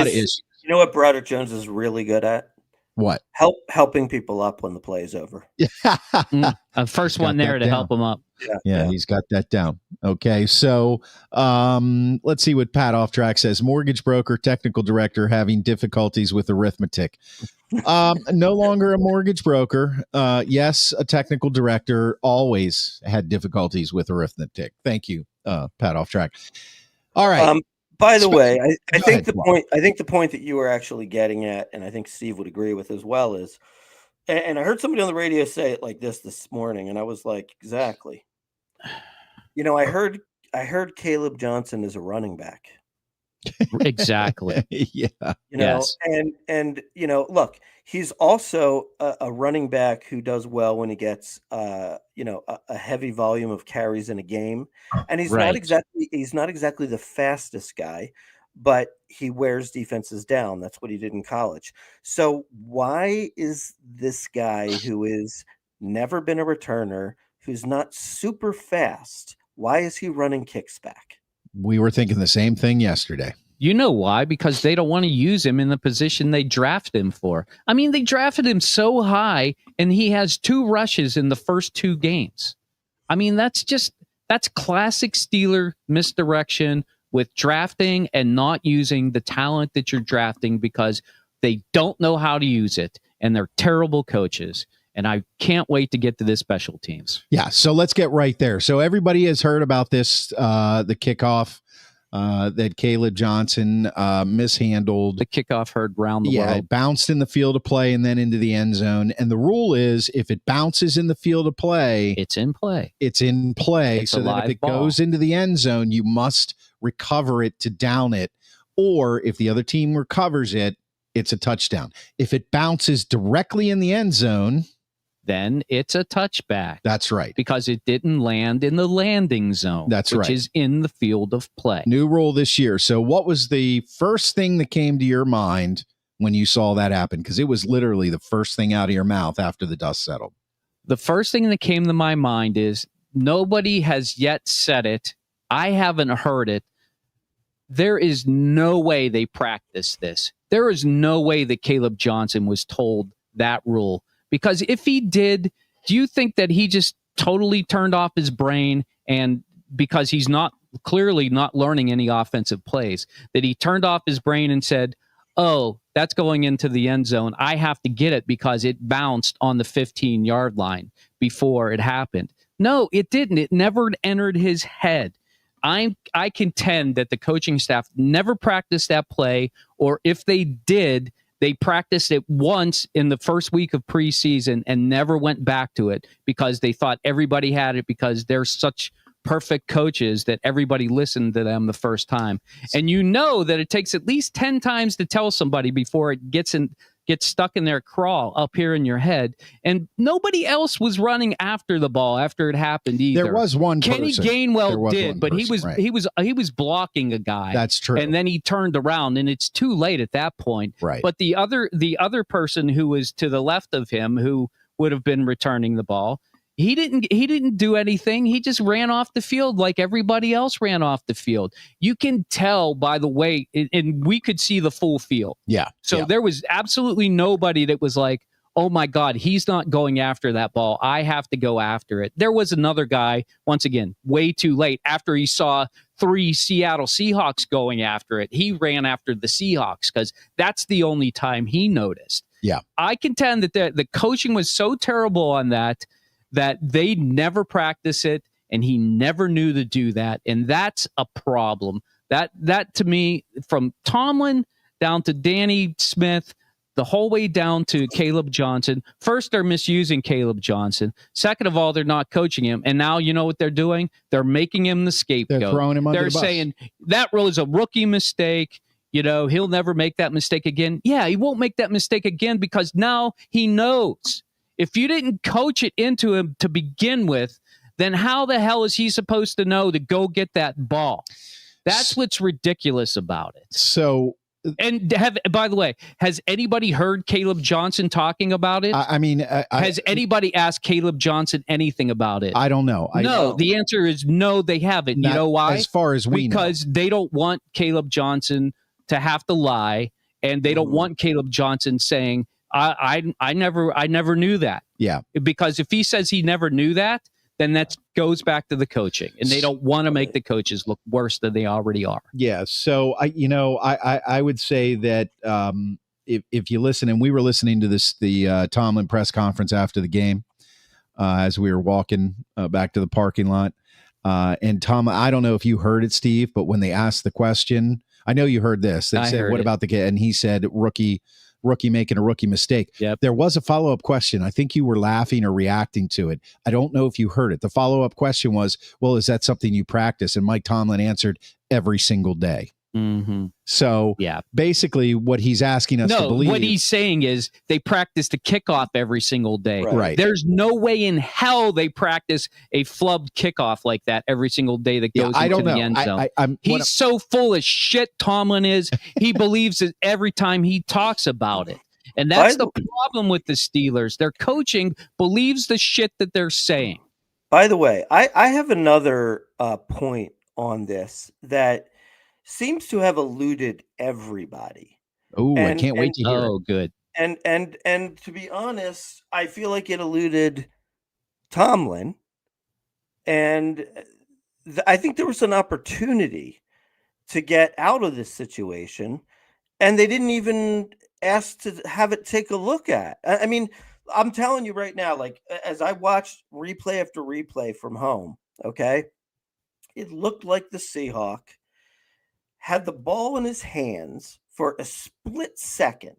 issues.
You know what Broderick Jones is really good at?
What?
Helping people up when the play is over.
Yeah.
First one there to help him up.
Yeah, he's got that down. Okay, so let's see what Pat Off Track says. Mortgage broker, technical director having difficulties with arithmetic. No longer a mortgage broker. Yes, a technical director, always had difficulties with arithmetic. Thank you, Pat Off Track. All right.
By the way, I think the point that you were actually getting at, and I think Steve would agree with as well, is, and I heard somebody on the radio say it like this morning, and I was like, exactly. I heard Caleb Johnson is a running back.
Exactly.
Yeah.
Yes.
And look, he's also a running back who does well when he gets a heavy volume of carries in a game. And he's not exactly the fastest guy, but he wears defenses down. That's what he did in college. So why is this guy who is never been a returner, who's not super fast, why is he running kicks back?
We were thinking the same thing yesterday.
You know why? Because they don't want to use him in the position they drafted him for. I mean, they drafted him so high, and he has 2 rushes in the first 2 games. I mean, that's classic Steeler misdirection with drafting and not using the talent that you're drafting because they don't know how to use it, and they're terrible coaches. And I can't wait to get to this special teams.
Yeah, so let's get right there. So everybody has heard about this, the kickoff that Caleb Johnson mishandled.
The kickoff heard round the world.
Yeah, it bounced in the field of play and then into the end zone. And the rule is if it bounces in the field of play,
it's in play.
It's in play.
It's
so that if it
ball.
goes into the end zone, you must recover it to down it. Or if the other team recovers it, it's a touchdown. If it bounces directly in the end zone,
then it's a touchback.
That's right.
Because it didn't land in the landing zone.
That's right.
Which is in the field of play.
New rule this year. So what was the first thing that came to your mind when you saw that happen? Because it was literally the first thing out of your mouth after the dust settled.
The first thing that came to my mind is nobody has yet said it. I haven't heard it. There is no way they practiced this. There is no way that Caleb Johnson was told that rule. Because if he did, do you think that he just totally turned off his brain and because he's clearly not learning any offensive plays, that he turned off his brain and said, oh, that's going into the end zone. I have to get it because it bounced on the 15-yard line before it happened. No, it didn't. It never entered his head. I contend that the coaching staff never practiced that play, or if they did, they practiced it once in the first week of preseason and never went back to it because they thought everybody had it because they're such perfect coaches that everybody listened to them the first time. And you know that it takes at least 10 times to tell somebody before it gets stuck in their crawl up here in your head. And nobody else was running after the ball after it happened either.
There was one
Kenny
person.
Gainwell did, but
person,
he was blocking a guy.
That's true.
And then he turned around, and it's too late at that point.
Right.
But the other person who was to the left of him, who would have been returning the ball, He didn't do anything. He just ran off the field like everybody else ran off the field. You can tell by the way, and we could see the full field.
Yeah.
So there was absolutely nobody that was like, oh my God, he's not going after that ball. I have to go after it. There was another guy, once again, way too late. After he saw 3 Seattle Seahawks going after it, he ran after the Seahawks because that's the only time he noticed.
Yeah.
I contend that the coaching was so terrible on that they never practice it, and he never knew to do that. And that's a problem. That to me, from Tomlin down to Danny Smith, the whole way down to Caleb Johnson. First, they're misusing Caleb Johnson. Second of all, they're not coaching him. And now you know what they're doing? They're making him the scapegoat.
They're throwing him under the bus.
They're saying that was a rookie mistake. You know, he'll never make that mistake again. Yeah, he won't make that mistake again because now he knows. If you didn't coach it into him to begin with, then how the hell is he supposed to know to go get that ball? That's what's ridiculous about it.
So,
and by the way, has anybody heard Caleb Johnson talking about it? Has anybody asked Caleb Johnson anything about it?
I don't know.
No, the answer is no, they haven't. You know why?
As far as we know.
Because they don't want Caleb Johnson to have to lie, and they don't want Caleb Johnson saying, I never knew that.
Yeah.
Because if he says he never knew that, then that goes back to the coaching, and they don't want to make the coaches look worse than they already are.
Yeah. So I would say that if you listen, and we were listening to the Tomlin press conference after the game as we were walking back to the parking lot, and Tom, I don't know if you heard it, Steve, but when they asked the question, I know you heard this. They said, "What about the kid?" And he said, "Rookie making a rookie mistake."
Yep.
There was a follow-up question. I think you were laughing or reacting to it. I don't know if you heard it. The follow-up question was, well, is that something you practice? And Mike Tomlin answered, every single day.
Mm-hmm.
So basically what he's asking us to believe.
What he's saying is they practice the kickoff every single day.
Right.
There's no way in hell they practice a flubbed kickoff like that every single day that goes into the end zone. He's so full of shit, Tomlin is. He believes it every time he talks about it. And that's the problem with the Steelers. Their coaching believes the shit that they're saying.
By the way, I have another point on this that seems to have eluded everybody.
Oh, I can't wait to hear it.
Oh, good.
And to be honest, I feel like it eluded Tomlin. And I think there was an opportunity to get out of this situation, and they didn't even ask to have it take a look at. I mean, I'm telling you right now, like, as I watched replay after replay from home, okay, it looked like the Seahawk had the ball in his hands for a split second,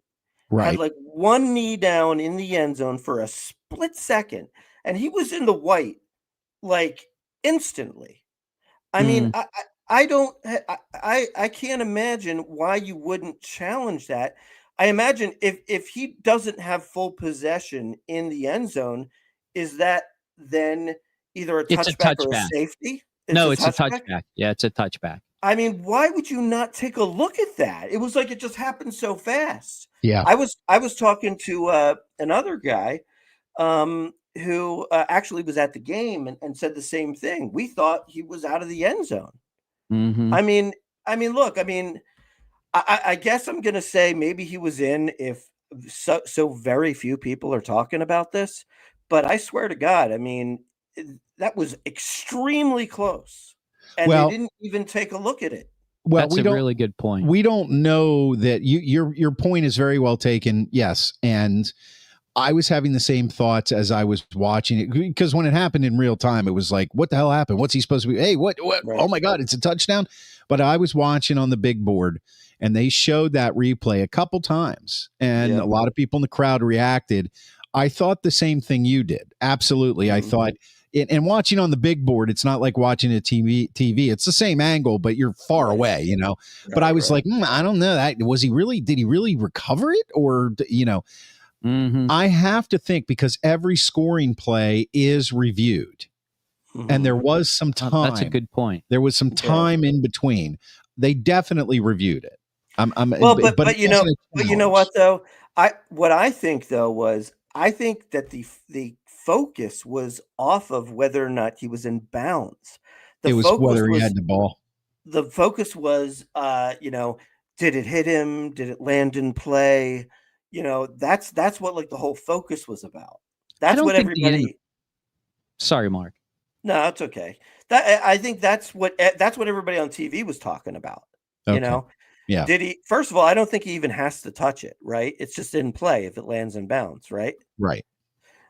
had like one knee down in the end zone for a split second, and he was in the white like instantly. I mean, I can't imagine why you wouldn't challenge that. I imagine if he doesn't have full possession in the end zone, is that then either a touchback or a safety?
It's a touchback. Yeah, it's a touchback.
I mean, why would you not take a look at that? It was like it just happened so fast.
Yeah.
I was talking to another guy who actually was at the game and said the same thing. We thought he was out of the end zone.
Mm-hmm.
I mean, look, I guess I'm going to say maybe he was in if so very few people are talking about this, but I swear to God, I mean, that was extremely close. And they didn't even take a look at it.
Well, that's a really good point.
We don't know that your point is very well taken. Yes. And I was having the same thoughts as I was watching it, because when it happened in real time, it was like, what the hell happened? What's he supposed to be? Hey, what? Right. Oh my God, it's a touchdown. But I was watching on the big board, and they showed that replay a couple times, and a lot of people in the crowd reacted. I thought the same thing you did. Absolutely. Mm-hmm. I thought, and watching on the big board, it's not like watching a TV. It's the same angle, but you're far away, you know. Right, but I was like, I don't know. Did he really recover it? Or, you know, I have to think, because every scoring play is reviewed. And there was some time.
That's a good point.
There was some time in between. They definitely reviewed it.
But you know what though? What I think though was I think that the focus was off of whether or not he was in bounds. The
It was
focus
whether he
was
had the ball.
the focus was, did it hit him? Did it land in play? That's what like the whole focus was about.
I
That's
don't
what
think
everybody.
Sorry, Mark.
No, it's okay. I think that's what everybody on TV was talking about. You
Okay.
know,
Yeah.
did he? First of all, I don't think he even has to touch it. Right? It's just in play if it lands in bounds. Right?
Right.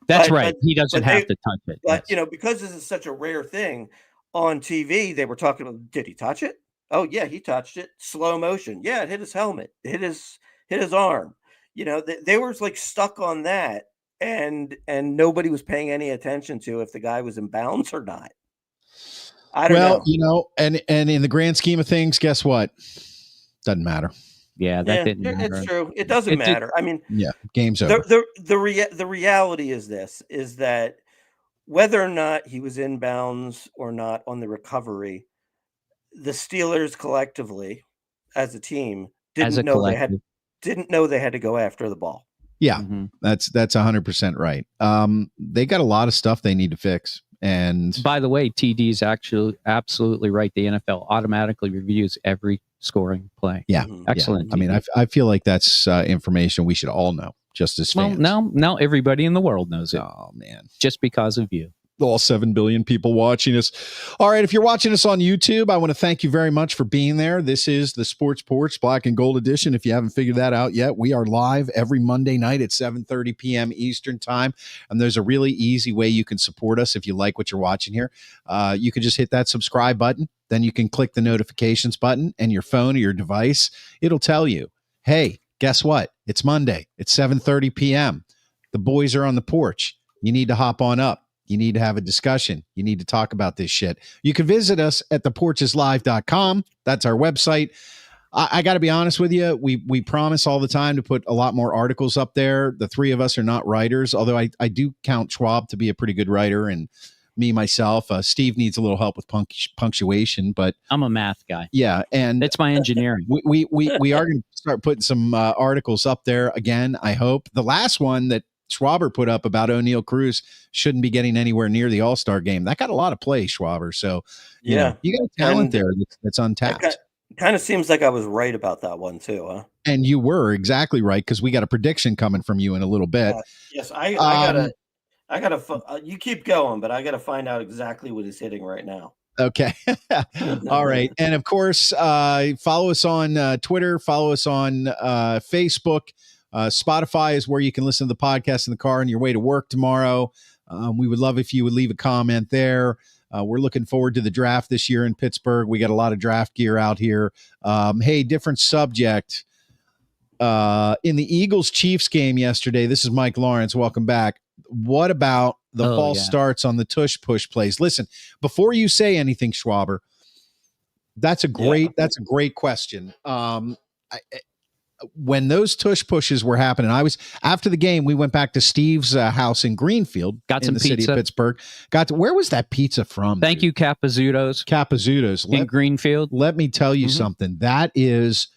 That's
But
right. He doesn't have to touch it.
but
Yes.
because this is such a rare thing on TV, they were talking about, did he touch it? Oh yeah, he touched it. Slow motion. Yeah, it hit his helmet. It hit his arm. They were like stuck on that, and nobody was paying any attention to if the guy was in bounds or not. I don't know.
And in the grand scheme of things, guess what? Doesn't matter.
Yeah, that didn't matter.
It's true. It doesn't matter. I mean,
yeah, game's over.
The reality is that whether or not he was in bounds or not on the recovery, the Steelers collectively, as a team, didn't know they had to go after the ball.
Yeah, that's 100% right. They got a lot of stuff they need to fix. And
by the way, TD is actually absolutely right. The NFL automatically reviews every scoring play.
Yeah,
excellent.
Yeah. I mean, I feel like that's information we should all know, just as fans.
Well, now everybody in the world knows it.
Oh man,
just because of you.
All 7 billion people watching us. All right, if you're watching us on YouTube, I want to thank you very much for being there. This is the Sports Porch Black and Gold Edition. If you haven't figured that out yet, we are live every Monday night at 7:30 p.m. Eastern Time. And there's a really easy way you can support us if you like what you're watching here. You can just hit that subscribe button. Then you can click the notifications button, and your phone or your device, it'll tell you, hey, guess what? It's Monday. It's 7:30 p.m. The boys are on the porch. You need to hop on up. You need to have a discussion. You need to talk about this shit. You can visit us at theporcheslive.com. That's our website. I got to be honest with you. We promise all the time to put a lot more articles up there. The three of us are not writers, although I do count Schwab to be a pretty good writer, and me, myself. Steve needs a little help with punctuation, but
I'm a math guy.
Yeah, and
it's my engineering.
We are going to start putting some articles up there again, I hope. The last one that Schwaber put up about O'Neal Cruz shouldn't be getting anywhere near the All-Star game. That got a lot of play, Schwaber. So, you got talent there that's untapped.
Kind of seems like I was right about that one too, huh?
And you were exactly right, because we got a prediction coming from you in a little bit.
Yes, I gotta. You keep going, but I gotta find out exactly what he's hitting right now.
Okay. All right. And of course, follow us on Twitter. Follow us on Facebook. Spotify is where you can listen to the podcast in the car on your way to work tomorrow. We would love if you would leave a comment there. We're looking forward to the draft this year in Pittsburgh. We got a lot of draft gear out here. Hey, different subject. In the Eagles-Chiefs game yesterday, this is Mike Lawrence. Welcome back. What about the false starts on the tush-push plays? Listen, before you say anything, Schwaber, that's a great question. When those tush pushes were happening, after the game, we went back to Steve's house in Greenfield,
got
in the city of Pittsburgh. Where was that pizza from?
Thank you, Capizzuto's in Greenfield.
Let me tell you something. That is,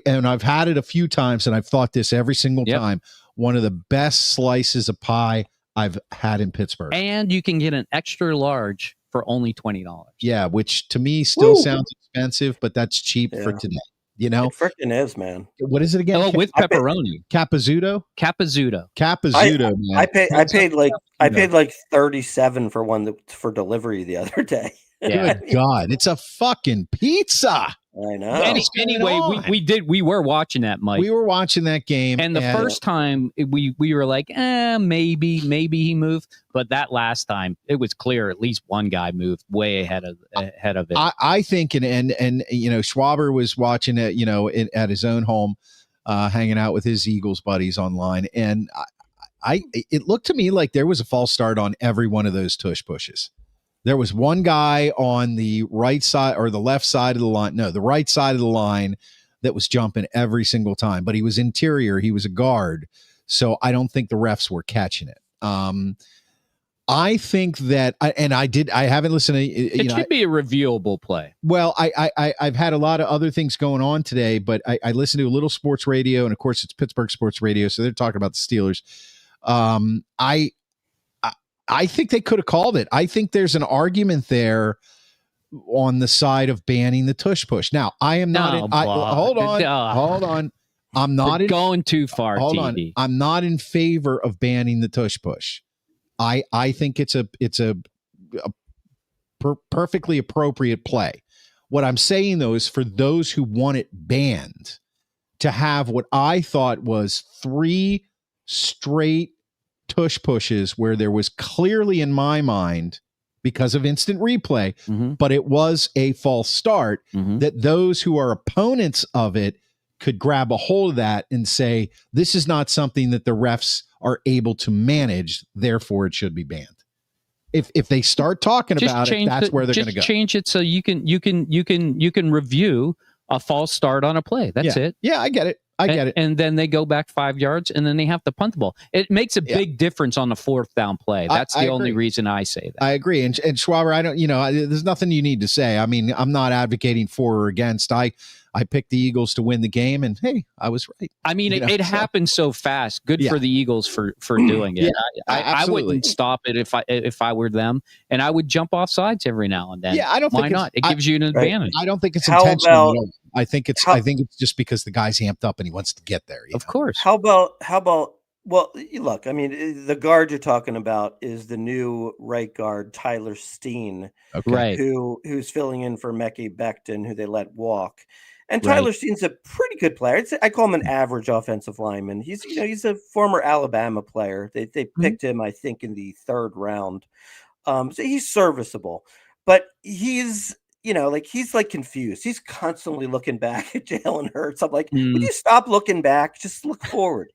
and I've had it a few times, and I've thought this every single time, one of the best slices of pie I've had in Pittsburgh.
And you can get an extra large for only $20.
Yeah, which to me still sounds expensive, but that's cheap for today. You know,
it freaking is, man.
What is it again?
Oh, with pepperoni.
Capizzuto,
man. I paid like $37 for one for delivery the other day.
Yeah. Good God, it's a fucking pizza.
I know.
Anyway, we were watching that, Mike.
We were watching that game,
and the first time we were like, maybe he moved, but that last time it was clear at least one guy moved way ahead of it.
I think, and Schwaber was watching it, at his own home, hanging out with his Eagles buddies online, and it looked to me like there was a false start on every one of those tush pushes. There was one guy on the right side or the left side of the line. No, the right side of the line that was jumping every single time, but he was interior. He was a guard. So I don't think the refs were catching it. I think that, I haven't listened to,
it should be a reviewable play.
Well, I've had a lot of other things going on today, but I listened to a little sports radio, and of course it's Pittsburgh sports radio. So they're talking about the Steelers. I think they could have called it. I think there's an argument there on the side of banning the tush push. Now, I am not. Hold on. I'm not
going too far.
Hold
TV.
on. I'm not in favor of banning the tush push. I think it's a perfectly appropriate play. What I'm saying though is for those who want it banned, to have what I thought was 3 straight tush pushes where there was clearly in my mind, because of instant replay, but it was a false start, that those who are opponents of it could grab a hold of that and say, this is not something that the refs are able to manage, therefore it should be banned. If they start talking about it, that's where they're going to go.
Just change it so you can review a false start on a play. That's it.
Yeah, I get it. I get it.
And then they go back 5 yards, and then they have to punt the ball. It makes a big difference on the 4th down play. That's the only reason I say that.
I agree. And Schwaber, I don't. There's nothing you need to say. I mean, I'm not advocating for or against. I picked the Eagles to win the game, and hey, I was right.
I mean, it happened so fast. Good for the Eagles for doing it. I wouldn't stop it if I were them, and I would jump off sides every now and then.
Yeah, I don't.
Why not? It gives you an advantage.
I don't think it's intentional. I think it's just because the guy's amped up and he wants to get there.
Of course.
How about? Well, look, I mean, the guard you're talking about is the new right guard, Tyler Steen,
right?
Who's filling in for Mekhi Becton, who they let walk. And Tyler Steen's a pretty good player. I call him an average offensive lineman. He's a former Alabama player. They picked him, I think, in the 3rd round. So he's serviceable, but he's confused. He's constantly looking back at Jalen Hurts. I'm like, would you stop looking back? Just look forward.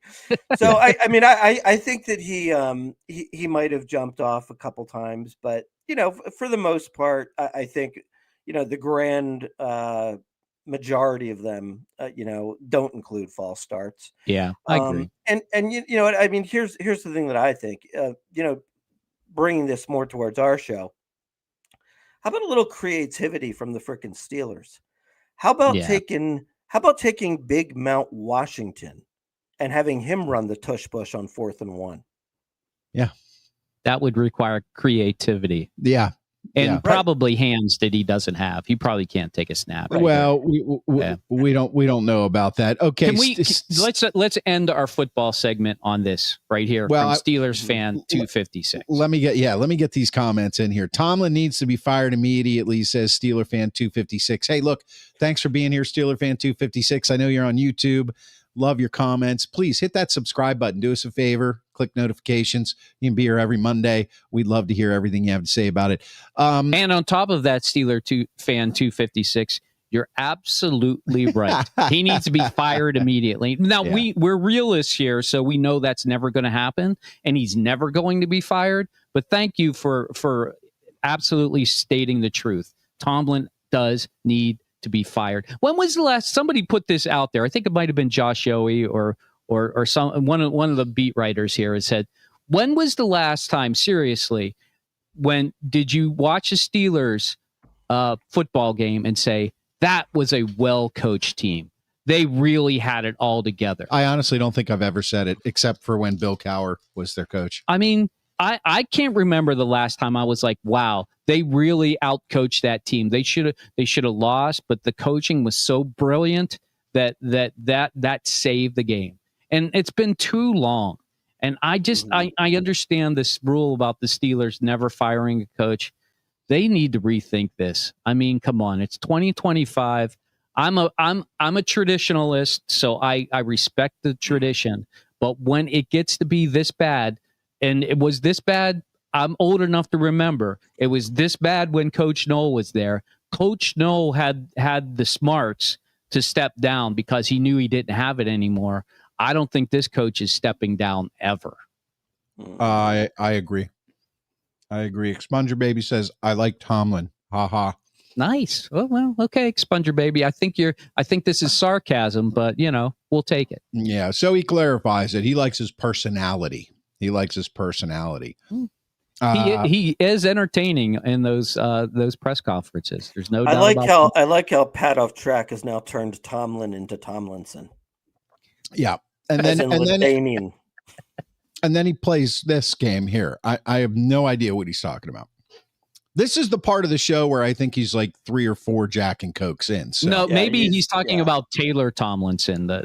So I think that he might have jumped off a couple times, but for the most part, I think the grand majority of them don't include false starts.
Yeah, I agree.
And you know what I mean, here's the thing that I think, bringing this more towards our show. How about a little creativity from the frickin' Steelers? How about taking Big Mount Washington and having him run the tush push on 4th and 1?
Yeah, that would require creativity.
Yeah.
And probably hands that he doesn't have. He probably can't take a snap.
Well, we don't know about that. Okay,
let's end our football segment on this right here from Steelers fan 256.
Let me get these comments in here. Tomlin needs to be fired immediately, says Steeler fan 256. Hey, look, thanks for being here, Steeler fan 256. I know you're on YouTube. Love your comments. Please hit that subscribe button. Do us a favor. Click notifications. You can be here every Monday. We'd love to hear everything you have to say about it.
And on top of that, Steeler fan 256, you're absolutely right. He needs to be fired immediately. Now, we're realists here, so we know that's never going to happen, and he's never going to be fired. But thank you for absolutely stating the truth. Tomlin does need to be fired. When was the last somebody put this out there? I think it might have been Josh Yohe or one of the beat writers here has said, when was the last time, seriously, when did you watch a Steelers football game and say that was a well-coached team? They really had it all together.
I honestly don't think I've ever said it, except for when Bill Cowher was their coach.
I mean, I can't remember the last time I was like, wow, they really outcoached that team. They should have lost, but the coaching was so brilliant that saved the game. And it's been too long. And I understand this rule about the Steelers never firing a coach. They need to rethink this. I mean, come on, it's 2025. I'm a traditionalist, so I respect the tradition. But when it gets to be this bad, and it was this bad, I'm old enough to remember. It was this bad when Coach Noll was there. Coach Noll had the smarts to step down because he knew he didn't have it anymore. I don't think this coach is stepping down ever.
I agree. Expunger Baby says, I like Tomlin. Ha ha.
Nice. Well, okay, Expunger Baby. I think this is sarcasm, but we'll take it.
Yeah. So he clarifies it. He likes his personality. He
is entertaining in those press conferences. There's no doubt.
I like how Pat Off Track has now turned Tomlin into Tomlinson.
Yeah. And And then he plays this game here. I have no idea what he's talking about. This is the part of the show where I think he's like 3 or 4 Jack and Cokes in. So.
No, maybe he's talking about Taylor Tomlinson, the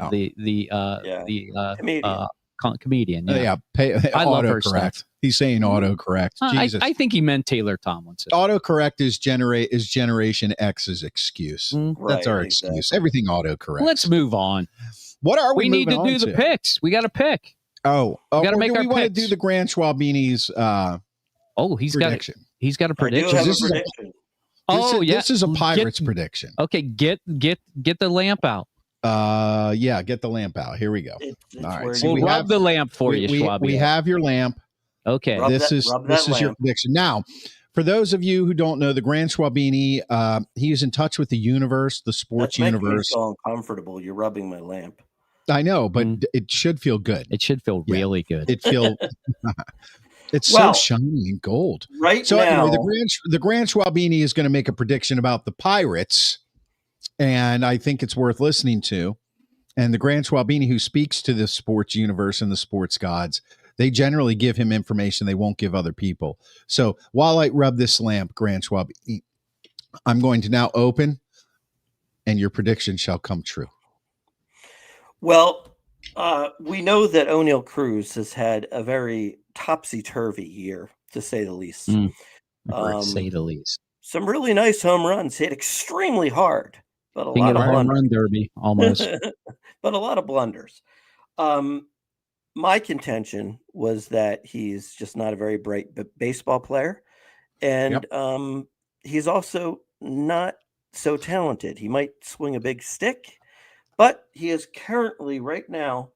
comedian.
Yeah,
I love her
autocorrect.
stuff.
He's saying autocorrect. Jesus.
I think he meant Taylor Tomlinson.
Autocorrect is Generation X's excuse. That's our excuse. Everything autocorrect.
Let's move on.
What are we
need to do the picks. We got to pick.
We got to
make our
picks. We want to do the Grand Schwabini's prediction.
He's got a prediction.
This is a Pirates prediction.
Okay, get the lamp out.
Get the lamp out. Here we go.
All right.
So we'll rub the lamp for you, Schwab.
We have your lamp.
Okay.
This is your prediction. Now, for those of you who don't know, the Grand Schwabini, he is in touch with the universe, the sports universe.
Me so uncomfortable. You're rubbing my lamp.
I know, but it should feel good.
It should feel really good.
It's so shiny and gold.
Right
so
now,
anyway, the Grand Schwabini is going to make a prediction about the Pirates, and I think it's worth listening to. And the Grand Schwabini, who speaks to the sports universe and the sports gods, they generally give him information they won't give other people. So while I rub this lamp, Grand Schwabini, I'm going to now open, and your prediction shall come true.
Well, we know that O'Neill Cruz has had a very topsy-turvy year, to say the least.
Say the least.
Some really nice home runs, hit extremely hard, but a
lot of home run derby almost.
But a lot of blunders. My contention was that he's just not a very bright baseball player, and he's also not so talented. He might swing a big stick, but he is currently right now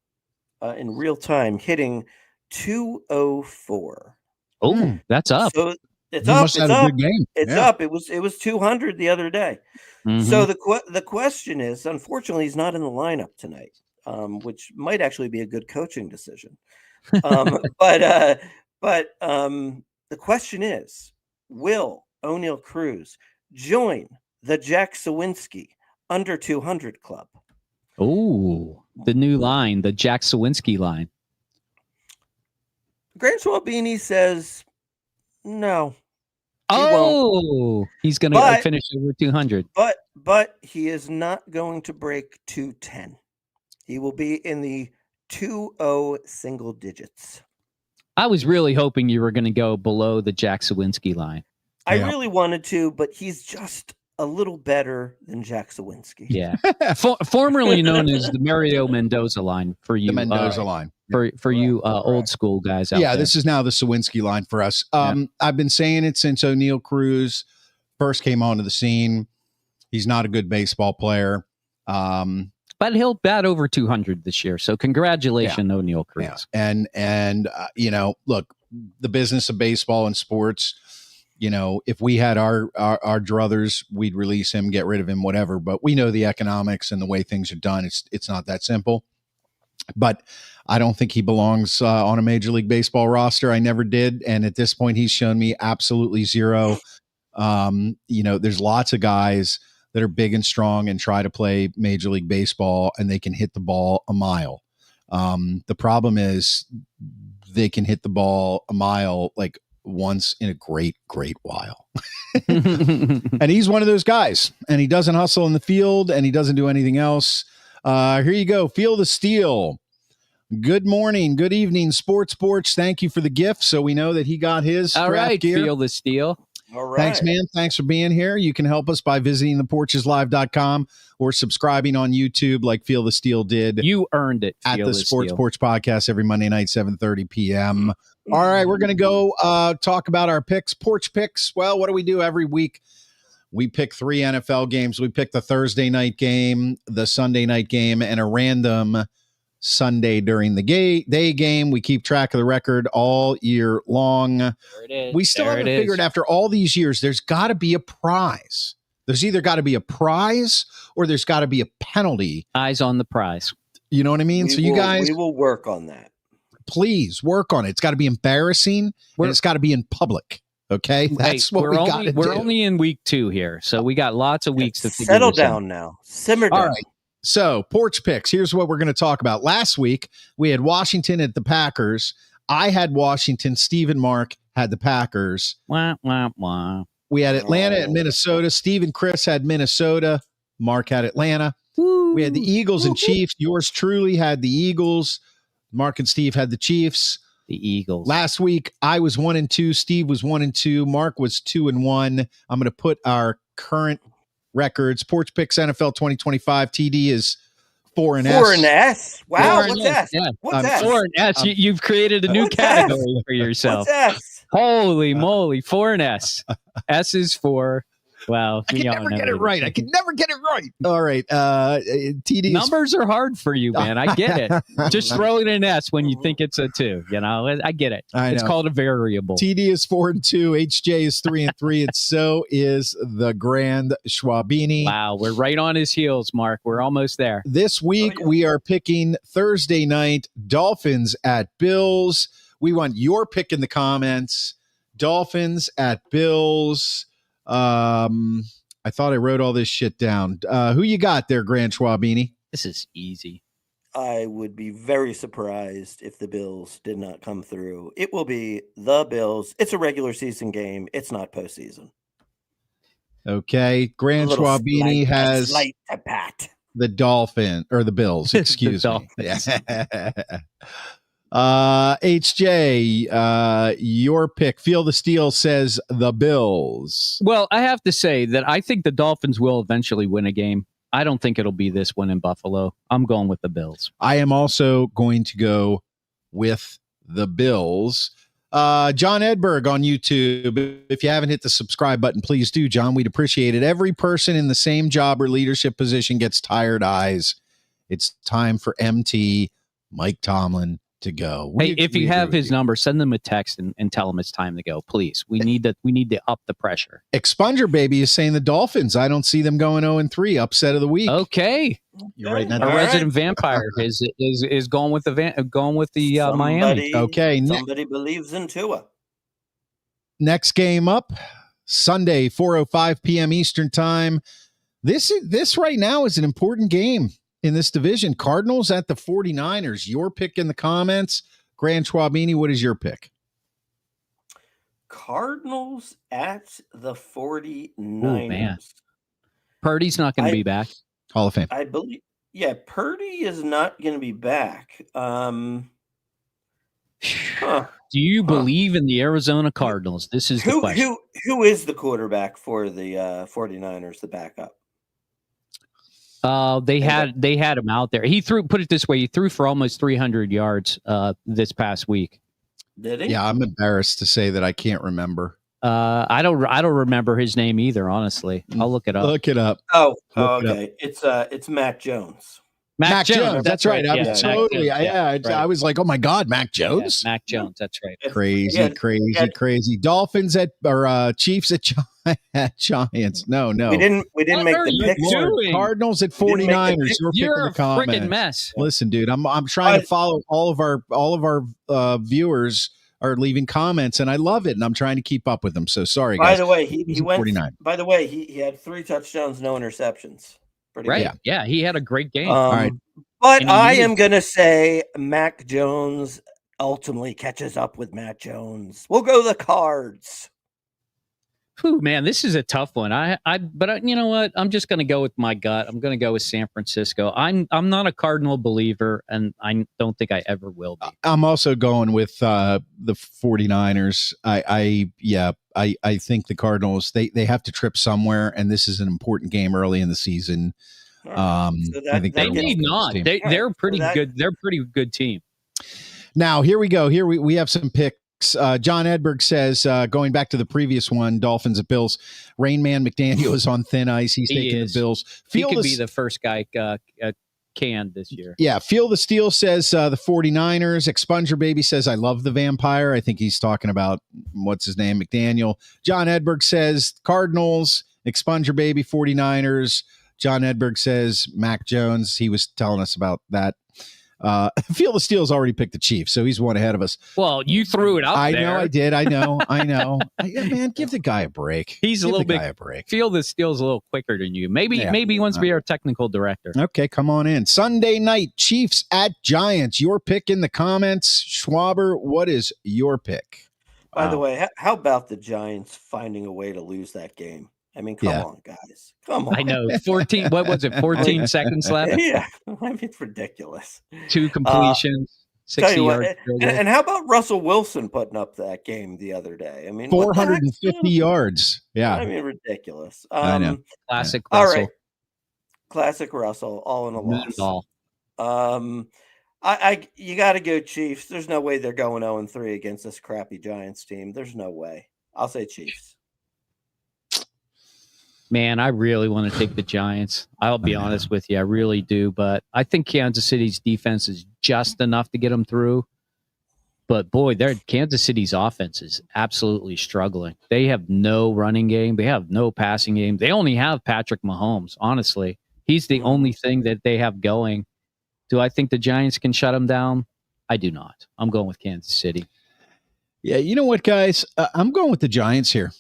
in real time hitting 204.
Oh, that's up.
So it's up. It's up.
Good game.
It's up. It was 200 the other day. Mm-hmm. So the question is, unfortunately, he's not in the lineup tonight, which might actually be a good coaching decision. But the question is, will O'Neill Cruz join the Jack Sawinski under 200 club?
Oh, the new line, the Jack Sawinski line.
Grant Schwabini says no.
He's going to finish over 200.
But he is not going to break 210. He will be in the 20 single digits.
I was really hoping you were going to go below the Jack Sawinski line.
I really wanted to, but he's just a little better than Jack Sawinski.
Yeah. Formerly known as the Mario Mendoza line for you.
The Mendoza line.
For you old school guys out there.
This is now the Sawinski line for us. I've been saying it since O'Neill Cruz first came onto the scene. He's not a good baseball player.
But he'll bat over 200 this year. So congratulations, O'Neill Cruz.
Yeah. And look, the business of baseball and sports, if we had our druthers, we'd release him, get rid of him, whatever. But we know the economics and the way things are done. It's not that simple. But I don't think he belongs on a Major League Baseball roster. I never did. And at this point, he's shown me absolutely zero. There's lots of guys that are big and strong and try to play Major League Baseball, and they can hit the ball a mile. The problem is they can hit the ball a mile like once in a great while. And he's one of those guys, and he doesn't hustle in the field, and he doesn't do anything else. Here you go. Feel the Steel. Good morning. Good evening, Sports Porch. Thank you for the gift. So we know that he got his
All right,
gear.
Feel the Steel.
All right.
Thanks, man. Thanks for being here. You can help us by visiting theporcheslive.com or subscribing on YouTube like Feel the Steel did.
You earned it.
At the Sports Porch podcast every Monday night, 7:30 p.m. All right, we're going to go talk about our picks. Porch picks. Well, what do we do every week? We pick 3 NFL games. We pick the Thursday night game, the Sunday night game, and a random Sunday during the day game. We keep track of the record all year long.
There it is.
We still haven't figured after all these years, there's got to be a prize. There's either got to be a prize or there's got to be a penalty.
Eyes on the prize.
You know what I mean?
We will work on that.
Please work on it. It's got to be embarrassing and it's got to be in public. Okay, that's what we got to do.
We're only in week 2 here, so we got lots of weeks to figure
settle
this
down
out.
now. Simmer down.
All right. So, Porch picks. Here's what we're going to talk about. Last week, we had Washington at the Packers. I had Washington. Steve and Mark had the Packers.
Wah, wah, wah.
We had Atlanta and Minnesota. Steve and Chris had Minnesota. Mark had Atlanta.
Woo.
We had the Eagles and Chiefs. Yours truly had the Eagles. Mark and Steve had the Chiefs.
The Eagles.
Last week, I was 1-2. Steve was 1-2. Mark was 2-1. I'm going to put our current records. Porch Picks NFL 2025. TD is 4-S.
4-S. Wow. What's S?
Yeah.
What's S?
4-S. You've created a new
What's
category
S?
for yourself.
What's S?
Holy moly. 4-S. S is for. Wow.
I can never get it right. All right. TD.
Numbers are hard for you, man. I get it. Just throw in an S when you think it's a 2. I get it. It's called a variable.
TD is 4-2. HJ is 3-3. And so is the Grand Schwabini.
Wow. We're right on his heels, Mark. We're almost there.
This week, we are picking Thursday night Dolphins at Bills. We want your pick in the comments. Dolphins at Bills. I thought I wrote all this shit down. Who you got there, Grand Schwabini?
This is easy.
I would be very surprised if the Bills did not come through. It will be the Bills. It's a regular season game. It's not postseason.
Okay. Grand Schwabini has
slight to pat.
the Dolphin or the Bills, excuse me. HJ, your pick. Feel the Steel says the Bills.
Well, I have to say that I think the Dolphins will eventually win a game. I don't think it'll be this one in Buffalo. I'm going with the Bills.
I am also going to go with the Bills. John Edberg on YouTube. If you haven't hit the subscribe button, please do, John. We'd appreciate it. Every person in the same job or leadership position gets tired eyes. It's time for MT, Mike Tomlin, to go.
Hey, if you have his number, send them a text and tell them it's time to go, please. We need to up the pressure.
Expunger Baby is saying the Dolphins. I don't see them going 0-3. Upset of the week.
Okay,
you're right.
Our resident vampire is going with the Miami.
Okay,
somebody believes in Tua.
Next game up, Sunday, 4:05 p.m. Eastern time. This right now is an important game in this division. Cardinals at the 49ers. Your pick in the comments. Grand Schwabini, what is your pick?
Cardinals at the 49ers.
Ooh, man. Purdy's not going to be back.
Hall of Fame.
I believe. Yeah, Purdy is not going to be back.
Do you believe in the Arizona Cardinals? This is the question.
Who is the quarterback for the 49ers, the backup?
They had him out there. He threw for almost 300 yards this past week.
Did he?
Yeah, I'm embarrassed to say that I can't remember.
I don't remember his name either, honestly. I'll look it up.
Look it up.
Okay. It's Mac Jones.
Mac Jones. That's right. I was totally.
Right.
I was like, oh my God, Mac Jones.
Yeah, Mac Jones. That's right.
Crazy. Dolphins Chiefs at Giants. No.
We didn't make the pick.
Cardinals at 49ers.
You're a freaking mess.
Listen, dude, I'm trying to follow all of our viewers are leaving comments, and I love it, and I'm trying to keep up with them. So sorry, guys.
By the way, he went
49.
By the way, he had 3 touchdowns, no interceptions. Pretty
right.
good.
Yeah, he had a great game.
All right.
But I am going to say Mac Jones ultimately catches up with Matt Jones. We'll go the Cards.
Whew, man, this is a tough one. But you know what? I'm just going to go with my gut. I'm going to go with San Francisco. I'm not a Cardinal believer, and I don't think I ever will be.
I'm also going with the 49ers. I think the Cardinals, they have to trip somewhere, and this is an important game early in the season. I think
they need not. They're pretty good. They're a pretty good team.
Now, here we go. Here we have some picks. John Edberg says, going back to the previous one, Dolphins at Bills, Rain Man McDaniel is on thin ice. He's taking the Bills.
He could be the first guy canned this year.
Yeah. Feel the Steel says the 49ers. Expunger Baby says, I love the vampire. I think he's talking about, what's his name, McDaniel. John Edberg says Cardinals. Expunger Baby, 49ers. John Edberg says Mac Jones. He was telling us about that. Field of Steel's already picked the Chiefs, so he's one ahead of us.
Well, you threw it up
I
there.
know I did. I know. Man, give the guy a break.
He's a little bit. Field of Steel's a little quicker than you. Maybe he wants to be our technical director.
Okay, come on in. Sunday night, Chiefs at Giants. Your pick in the comments. Schwaber, what is your pick?
By the way, how about the Giants finding a way to lose that game? I mean, come on, guys. Come on.
I know. 14, what was it? 14 seconds left?
Yeah. I mean, it's ridiculous.
2 completions, 60 yards.
And how about Russell Wilson putting up that game the other day? I mean,
450 yards. Yeah.
I mean, ridiculous.
I know.
Classic Russell.
All right. Classic Russell, all in a loss. You got to go Chiefs. There's no way they're going 0-3 against this crappy Giants team. There's no way. I'll say Chiefs.
Man, I really want to take the Giants. I'll be honest with you. I really do. But I think Kansas City's defense is just enough to get them through. But, boy, Kansas City's offense is absolutely struggling. They have no running game. They have no passing game. They only have Patrick Mahomes, honestly. He's the only thing that they have going. Do I think the Giants can shut them down? I do not. I'm going with Kansas City.
Yeah, you know what, guys? I'm going with the Giants here.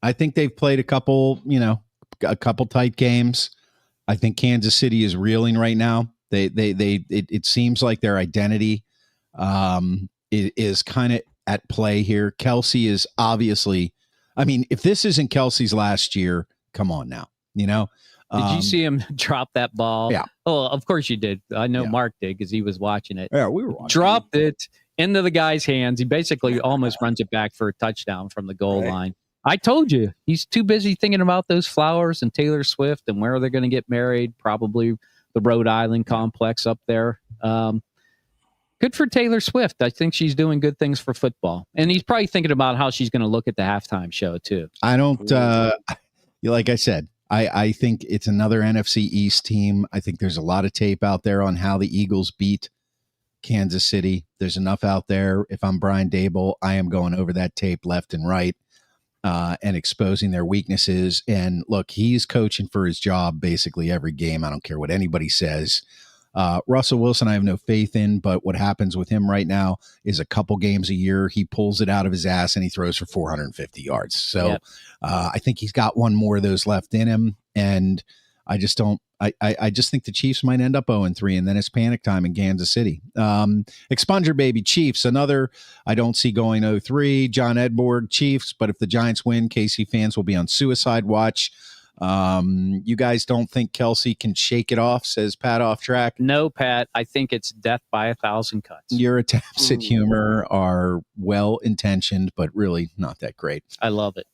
I think they've played a couple tight games. I think Kansas City is reeling right now. It seems like their identity is kind of at play here. Kelsey is obviously, I mean, if this isn't Kelsey's last year, come on now, you know.
Did you see him drop that ball?
Yeah.
Oh, of course you did. I know Mark did because he was watching it.
Yeah, we were watching.
Dropped it into the guy's hands. He basically almost runs it back for a touchdown from the goal line. I told you, he's too busy thinking about those flowers and Taylor Swift and where they're going to get married, probably the Rhode Island complex up there. Good for Taylor Swift. I think she's doing good things for football. And he's probably thinking about how she's going to look at the halftime show, too.
I don't, like I said, I think it's another NFC East team. I think there's a lot of tape out there on how the Eagles beat Kansas City. There's enough out there. If I'm Brian Daboll, I am going over that tape left and right. And exposing their weaknesses. And look, he's coaching for his job basically every game. I don't care what anybody says. Russell Wilson, I have no faith in, but what happens with him right now is a couple games a year, he pulls it out of his ass and he throws for 450 yards. So I think he's got one more of those left in him. And I just don't, I just think the Chiefs might end up 0-3, and then it's panic time in Kansas City. Expunger baby Chiefs, another I don't see going 0-3. John Edborg, Chiefs, but if the Giants win, KC fans will be on suicide watch. You guys don't think Kelsey can shake it off, says Pat Off Track.
No, Pat, I think it's death by 1,000 cuts.
Your attempts at humor are well-intentioned, but really not that great.
I love it.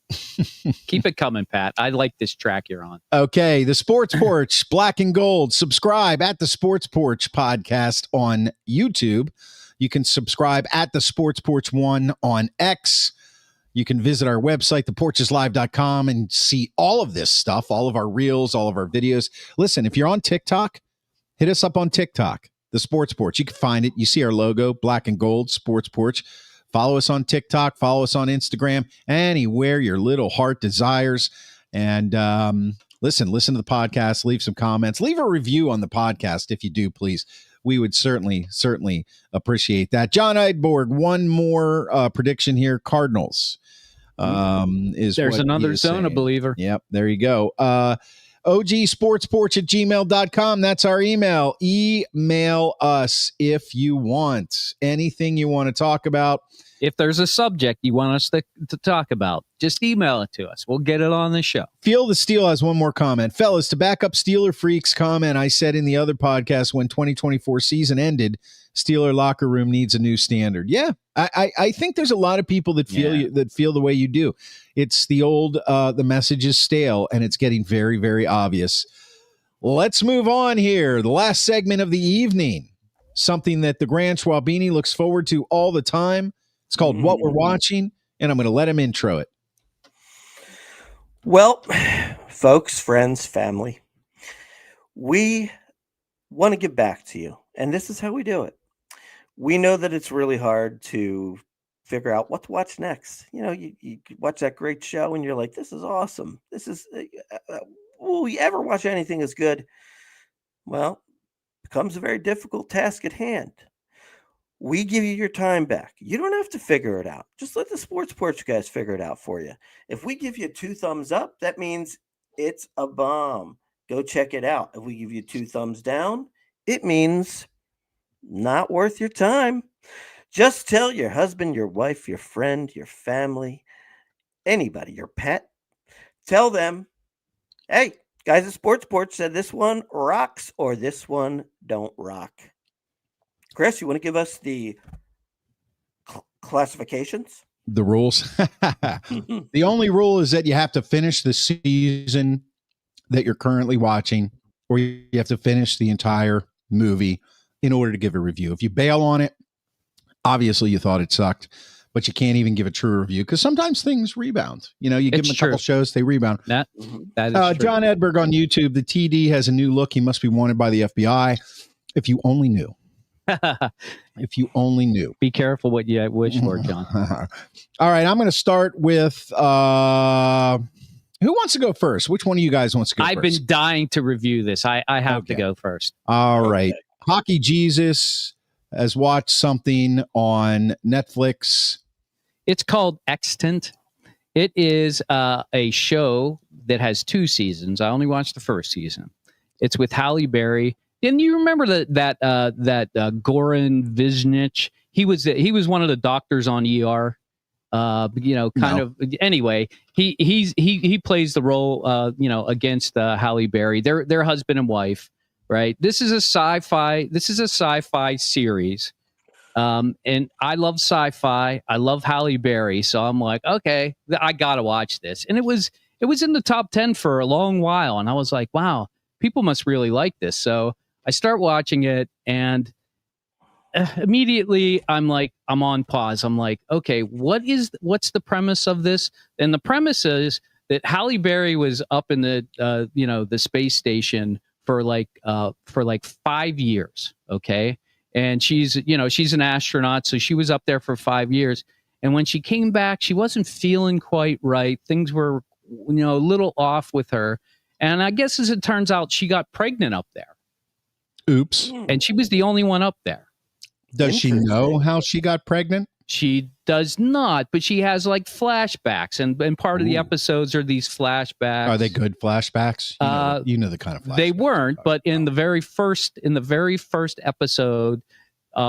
Keep it coming, Pat. I like this track you're on.
Okay, the Sports Porch, Black and Gold. Subscribe at the Sports Porch podcast on YouTube. You can subscribe at the Sports Porch 1 on X. You can visit our website, theporcheslive.com, and see all of this stuff, all of our reels, all of our videos. Listen, if you're on TikTok, hit us up on TikTok, the Sports Porch. You can find it. You see our logo, Black and Gold, Sports Porch. Follow us on TikTok. Follow us on Instagram. Anywhere your little heart desires. And listen to the podcast. Leave some comments. Leave a review on the podcast if you do, please. We would certainly appreciate that. John Eidborg, one more prediction here. Cardinals is
there's another Zona believer.
Yep, there you go. ogsportsporch@gmail.com. That's our email. Email us if you want anything you want to talk about.
If there's a subject you want us to talk about, just email it to us. We'll get it on the show.
Feel the Steel has one more comment. Fellas, to back up Steeler Freak's comment I said in the other podcast when 2024 season ended, Steeler locker room needs a new standard. Yeah, I think there's a lot of people that feel that feel the way you do. It's the old, the message is stale, and it's getting very, very obvious. Let's move on here. The last segment of the evening, something that the Grand Schwabini looks forward to all the time. It's called What We're Watching, and I'm going to let him intro it.
Well, folks, friends, family, we want to give back to you, and this is how we do it. We know that it's really hard to figure out what to watch next. You know, you watch that great show, and you're like, this is awesome. This is, will we ever watch anything as good? Well, becomes a very difficult task at hand. We give you your time back. You don't have to figure it out. Just let the Sports Porch guys figure it out for you. If we give you 2 thumbs up, that means it's a bomb. Go check it out. If we give you 2 thumbs down, it means not worth your time. Just tell your husband, your wife, your friend, your family, anybody, your pet. Tell them, hey, guys at Sports Porch said this one rocks or this one don't rock. Chris, you want to give us the classifications?
The rules. The only rule is that you have to finish the season that you're currently watching, or you have to finish the entire movie in order to give a review. If you bail on it, obviously you thought it sucked, but you can't even give a true review because sometimes things rebound. You know, you give them a couple shows, they rebound.
That is true.
John Edberg on YouTube. The TD has a new look. He must be wanted by the FBI. If you only knew. If you only knew.
Be careful what you wish for, John.
All right, I'm going to start with who wants to go first? Which one of you guys wants to go first?
I've been dying to review this. I have to go first.
All right. Hockey Jesus has watched something on Netflix.
It's called Extant. It is a show that has 2 seasons. I only watched the first season. It's with Halle Berry. And you remember that Goran Visnich? He was one of the doctors on ER. Anyway, he plays the role against Halle Berry. They're husband and wife, right? This is a sci-fi series. And I love sci-fi. I love Halle Berry, so I'm like, okay, I gotta watch this. And it was in the top 10 for a long while, and I was like, wow, people must really like this. So I start watching it, and immediately I'm on pause. I'm like, okay, what's the premise of this? And the premise is that Halle Berry was up in the space station for 5 years. Okay. And she's an astronaut. So she was up there for 5 years. And when she came back, she wasn't feeling quite right. Things were, a little off with her. And I guess as it turns out, she got pregnant up there.
Oops.
And she was the only one up there.
Does she know how she got pregnant?
She does not, but she has flashbacks, and part of the episodes are these flashbacks.
Are they good flashbacks? You know the kind of flashbacks.
They weren't, but in the very first episode,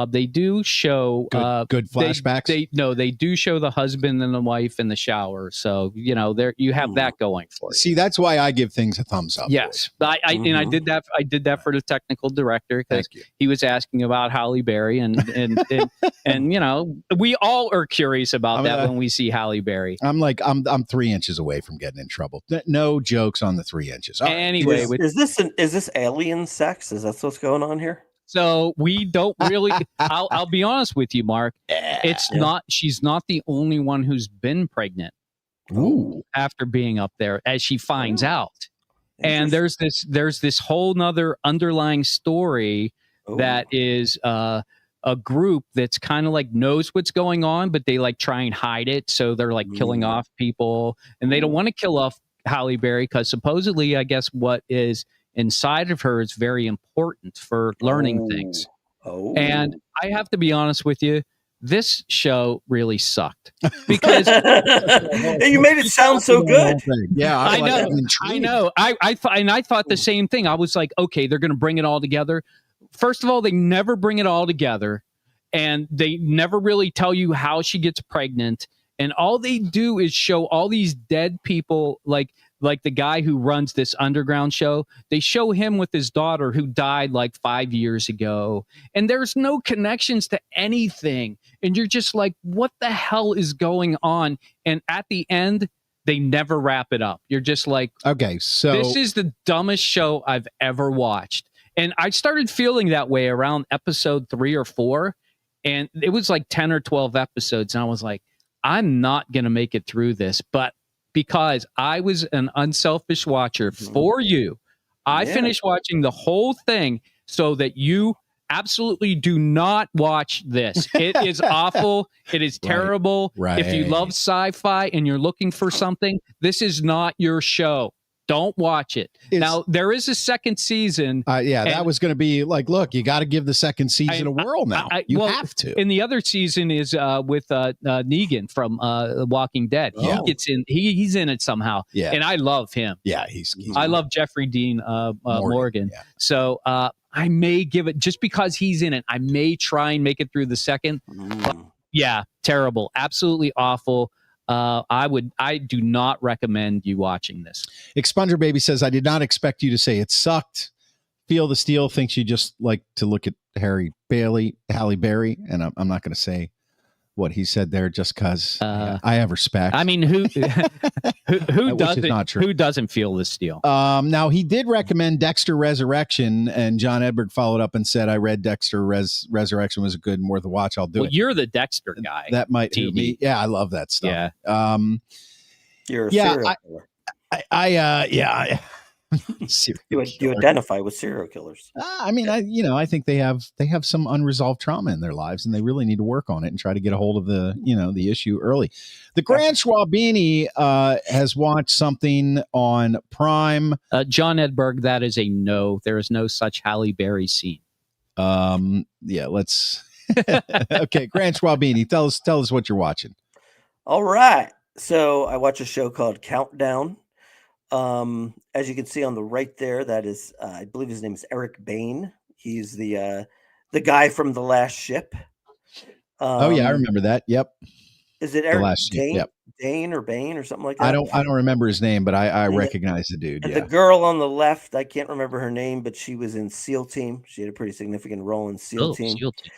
they do show
good flashbacks.
They do show the husband and the wife in the shower. So there you have that going for you.
See, that's why I give things a thumbs up.
Yes, I did that. I did that for the technical director because he was asking about Halle Berry, and we all are curious about that when we see Halle Berry.
I'm 3 inches away from getting in trouble. No jokes on the 3 inches.
Anyway,
is this alien sex? Is that what's going on here?
So we don't really. I'll be honest with you, Mark. It's not. She's not the only one who's been pregnant.
Ooh.
After being up there, as she finds out, and there's this whole nother underlying story that is a group that's kind of knows what's going on, but they try and hide it. So they're killing off people, and they don't want to kill off Halle Berry because supposedly, I guess, what is inside of her is very important for learning things. And I have to be honest with you, this show really sucked because
you made it sound so good.
Yeah,
I know. I thought the same thing. I was like, okay, they're going to bring it all together. First of all, they never bring it all together, and they never really tell you how she gets pregnant. And all they do is show all these dead people, like the guy who runs this underground show. They show him with his daughter who died 5 years ago. And there's no connections to anything. And you're just like, what the hell is going on? And at the end, they never wrap it up. You're just like,
okay, so
this is the dumbest show I've ever watched. And I started feeling that way around episode 3 or 4. And it was 10 or 12 episodes. And I was like, I'm not going to make it through this. But because I was an unselfish watcher for you, I finished watching the whole thing so that you absolutely do not watch this. It is awful. It is terrible.
Right.
If you love sci-fi and you're looking for something, this is not your show. Don't watch it. Now, there is a second season.
That was going to be like, look, you got to give the second season a whirl now. You have to.
And the other season is with Negan from Walking Dead. He gets in. He's in it somehow. Yeah. And I love him.
Yeah,
I love Jeffrey Dean Morgan. Yeah. So I may give it, just because he's in it, I may try and make it through the second. Yeah, terrible. Absolutely awful. I do not recommend you watching this.
Expunger Baby says, I did not expect you to say it sucked. Feel the Steel thinks you just like to look at Halle Berry, and I'm not going to say what he said there just because I have respect.
I mean, who doesn't feel the Steel?
Now, he did recommend Dexter Resurrection, and John Edberg followed up and said, I read Dexter Resurrection was good and worth a watch. I'll do it.
You're the Dexter guy.
That might hit me. Yeah, I love that stuff.
Yeah.
You're a serial killer. You identify with serial killers.
I mean, I think they have some unresolved trauma in their lives, and they really need to work on it and try to get a hold of the issue early. The Grand Schwabini has watched something on Prime.
John Edberg, that is a no. There is no such Halle Berry scene.
Let's. Okay, Grand Schwabini, tell us what you're watching.
All right, so I watch a show called Countdown. As you can see on the right there, that is, I believe his name is Eric Bain. He's the guy from The Last Ship.
I remember that. Yep.
Is it Eric Dane? Yep. Dane or Bain or something like that?
I don't remember his name, but I recognize the dude.
And the girl on the left, I can't remember her name, but she was in SEAL Team. She had a pretty significant role in SEAL Team.
SEAL Team.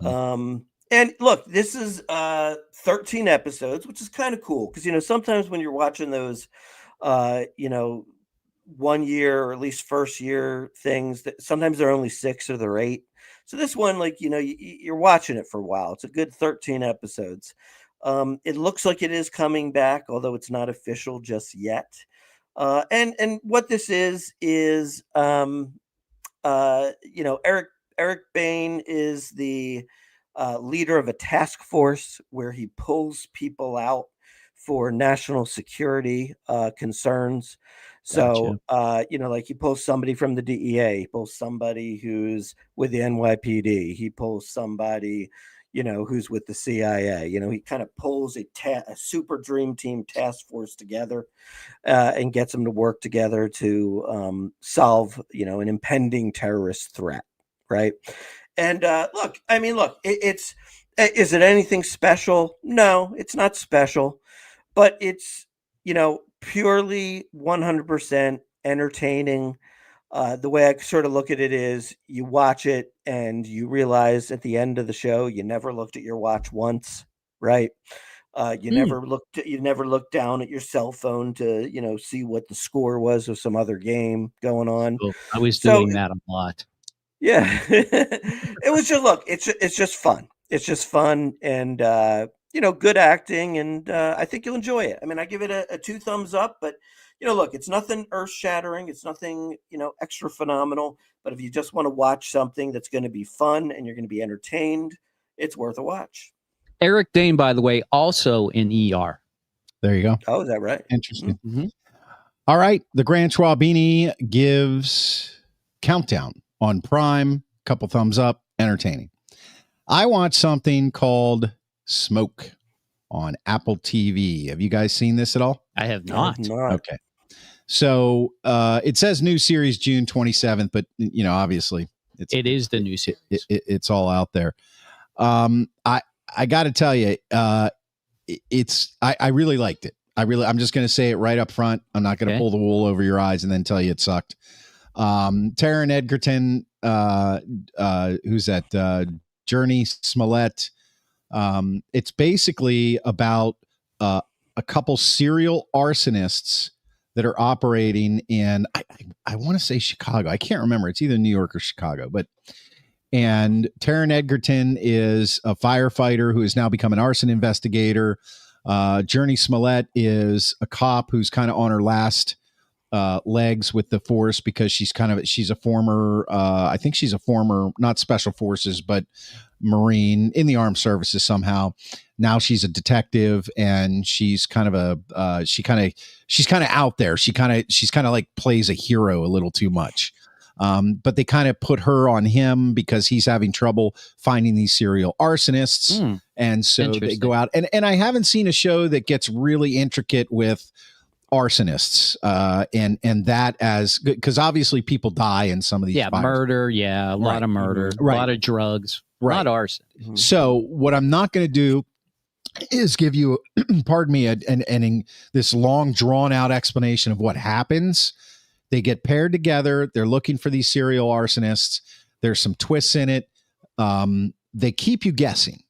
Mm-hmm.
And look, this is 13 episodes, which is kind of cool because sometimes when you're watching those 1 year or at least first year things, that sometimes they're only 6 or they're 8. So this one, you're watching it for a while. It's a good 13 episodes. It looks like it is coming back, although it's not official just yet. And what this is Eric Bain is the leader of a task force where he pulls people out for national security concerns. So, he pulls somebody from the DEA, he pulls somebody who's with the NYPD, he pulls somebody, who's with the CIA. He kind of pulls a super dream team task force together and gets them to work together to solve, an impending terrorist threat. Right. And is it anything special? No, it's not special. But it's, purely 100% entertaining. The way I sort of look at it is you watch it and you realize at the end of the show, you never looked at your watch once, right? You never looked down at your cell phone to, see what the score was of some other game going on.
Oh, I was doing that a lot.
Yeah. It was it's just fun. It's just fun and, good acting, and I think you'll enjoy it. I mean, I give it a 2 thumbs up, but it's nothing earth-shattering. It's nothing, extra phenomenal. But if you just want to watch something that's going to be fun and you're going to be entertained, it's worth a watch.
Eric Dane, by the way, also in ER.
There you go.
Oh, is that right?
Interesting. Mm-hmm. All right. The Grand Schwabini gives Countdown on Prime. Couple thumbs up. Entertaining. I want something called Smoke on Apple TV. Have you guys seen this at all?
I have not.
Okay. So it says new series June 27th, but obviously
it is the new series.
It's all out there. I got to tell you, I really liked it. I'm just going to say it right up front. I'm not going to pull the wool over your eyes and then tell you it sucked. Taron Egerton, who's that? Journey Smollett. It's basically about a couple serial arsonists that are operating in, I want to say Chicago. I can't remember. It's either New York or Chicago. And Taron Egerton is a firefighter who has now become an arson investigator. Journey Smollett is a cop who's kind of on her last legs with the force because she's a former, I think she's a former, not special forces, but Marine in the armed services somehow. now she's a detective, and she's kind of she's kind of out there. She's kind of like plays a hero a little too much. But they kind of put her on him because he's having trouble finding these serial arsonists. And so they go out and I haven't seen a show that gets really intricate with arsonists and that as because obviously people die in some of these fires.
Murder, a lot of murder, a lot of drugs, not arson.
So what I'm not going to do is give you, pardon me, and this long drawn out explanation of what happens. They get paired together. They're looking for these serial arsonists. There's some twists in it. They keep you guessing.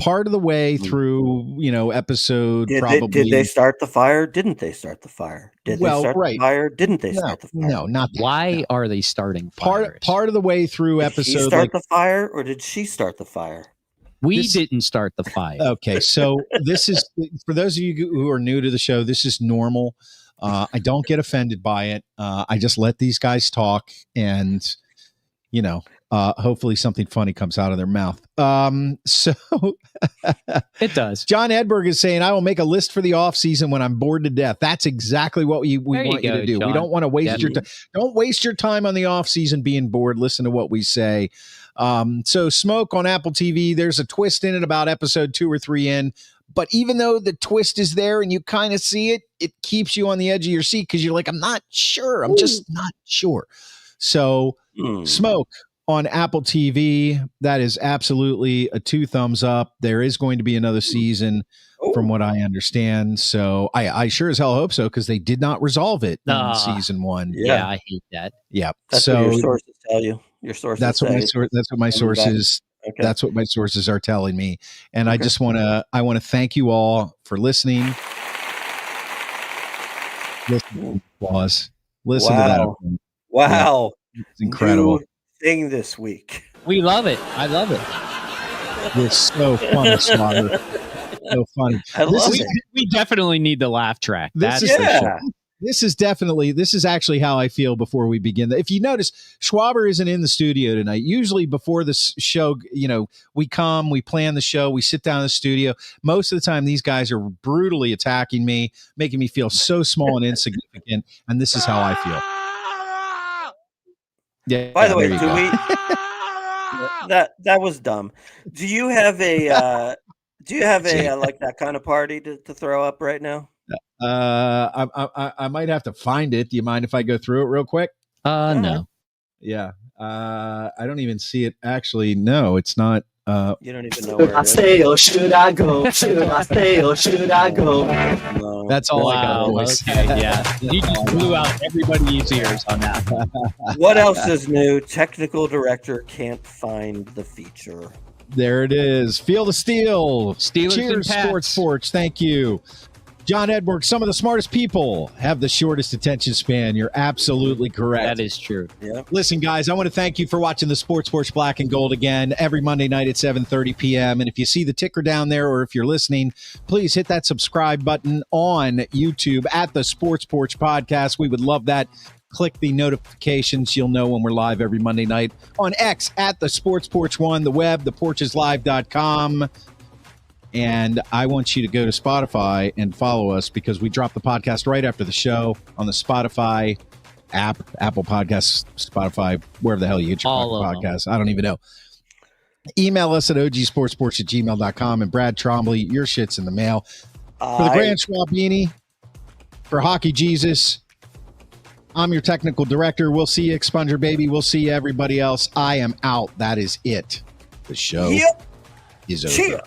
Part of the way through, episode
Did they start the fire? Didn't they start the fire? Did they start the fire? Didn't they start the fire?
No, not that.
Why are they starting fires?
Part of the way through episode.
Did he start the fire or did she start the fire?
We didn't start the fire.
Okay, so this is, for those of you who are new to the show, this is normal. I don't get offended by it. I just let these guys talk and, hopefully something funny comes out of their mouth. So
it does.
John Edberg is saying, I will make a list for the off season when I'm bored to death. That's exactly what we want you to do. John. We don't want to waste your time. Don't waste your time on the off season being bored. Listen to what we say. So Smoke on Apple TV, there's a twist in it about episode 2 or 3 in. But even though the twist is there and you kind of see it, it keeps you on the edge of your seat because you're like, I'm not sure. I'm just not sure. So Smoke on Apple TV, that is absolutely a 2 thumbs up. There is going to be another season from what I understand. So I sure as hell hope so because they did not resolve it in season 1.
Yeah, I hate that.
Yeah.
That's what your sources tell you. Your sources.
That's what my sources. Okay. That's what my sources are telling me. And I just want to thank you all for listening. Listen to that.
Wow.
Yeah, it's incredible.
New thing this week.
We love it. I love it.
It's so funny, Slaughter. So funny.
We definitely need the laugh track.
This is actually how I feel before we begin. If you notice, Schwaber isn't in the studio tonight. Usually before this show, we come, we plan the show, we sit down in the studio. Most of the time, these guys are brutally attacking me, making me feel so small and insignificant. And this is how I feel. Yeah.
By the way, that was dumb. Do you have a like that kind of party to throw up right now?
I might have to find it. Do you mind if I go through it real quick?
No.
Yeah. I don't even see it. Actually, no, it's not.
You don't even know where
I stay or should I go? Should I stay or should I go?
No.
That's all I got, boys.
Okay, yeah. You just blew out everybody's ears on that.
What else is new? Technical director can't find the feature.
There it is. Feel the steel.
Steelers
Cheers,
and
Sports Porch. Thank you. John Edwards, some of the smartest people have the shortest attention span. You're absolutely correct.
That is true.
Yeah.
Listen, guys, I want to thank you for watching the Sports Porch Black and Gold again every Monday night at 7:30 p.m. And if you see the ticker down there or if you're listening, please hit that subscribe button on YouTube at the Sports Porch Podcast. We would love that. Click the notifications. You'll know when we're live every Monday night on X at the Sports Porch 1, the web, theporcheslive.com. And I want you to go to Spotify and follow us because we drop the podcast right after the show on the Spotify app, Apple Podcasts, Spotify, wherever the hell you get your podcasts. I don't even know. Email us at ogsportsporch@gmail.com. And Brad Trombley, your shit's in the mail. For the Grand Schwabini, for Hockey Jesus, I'm your technical director. We'll see you, Expunger Baby. We'll see you, everybody else. I am out. That is it. The show is over.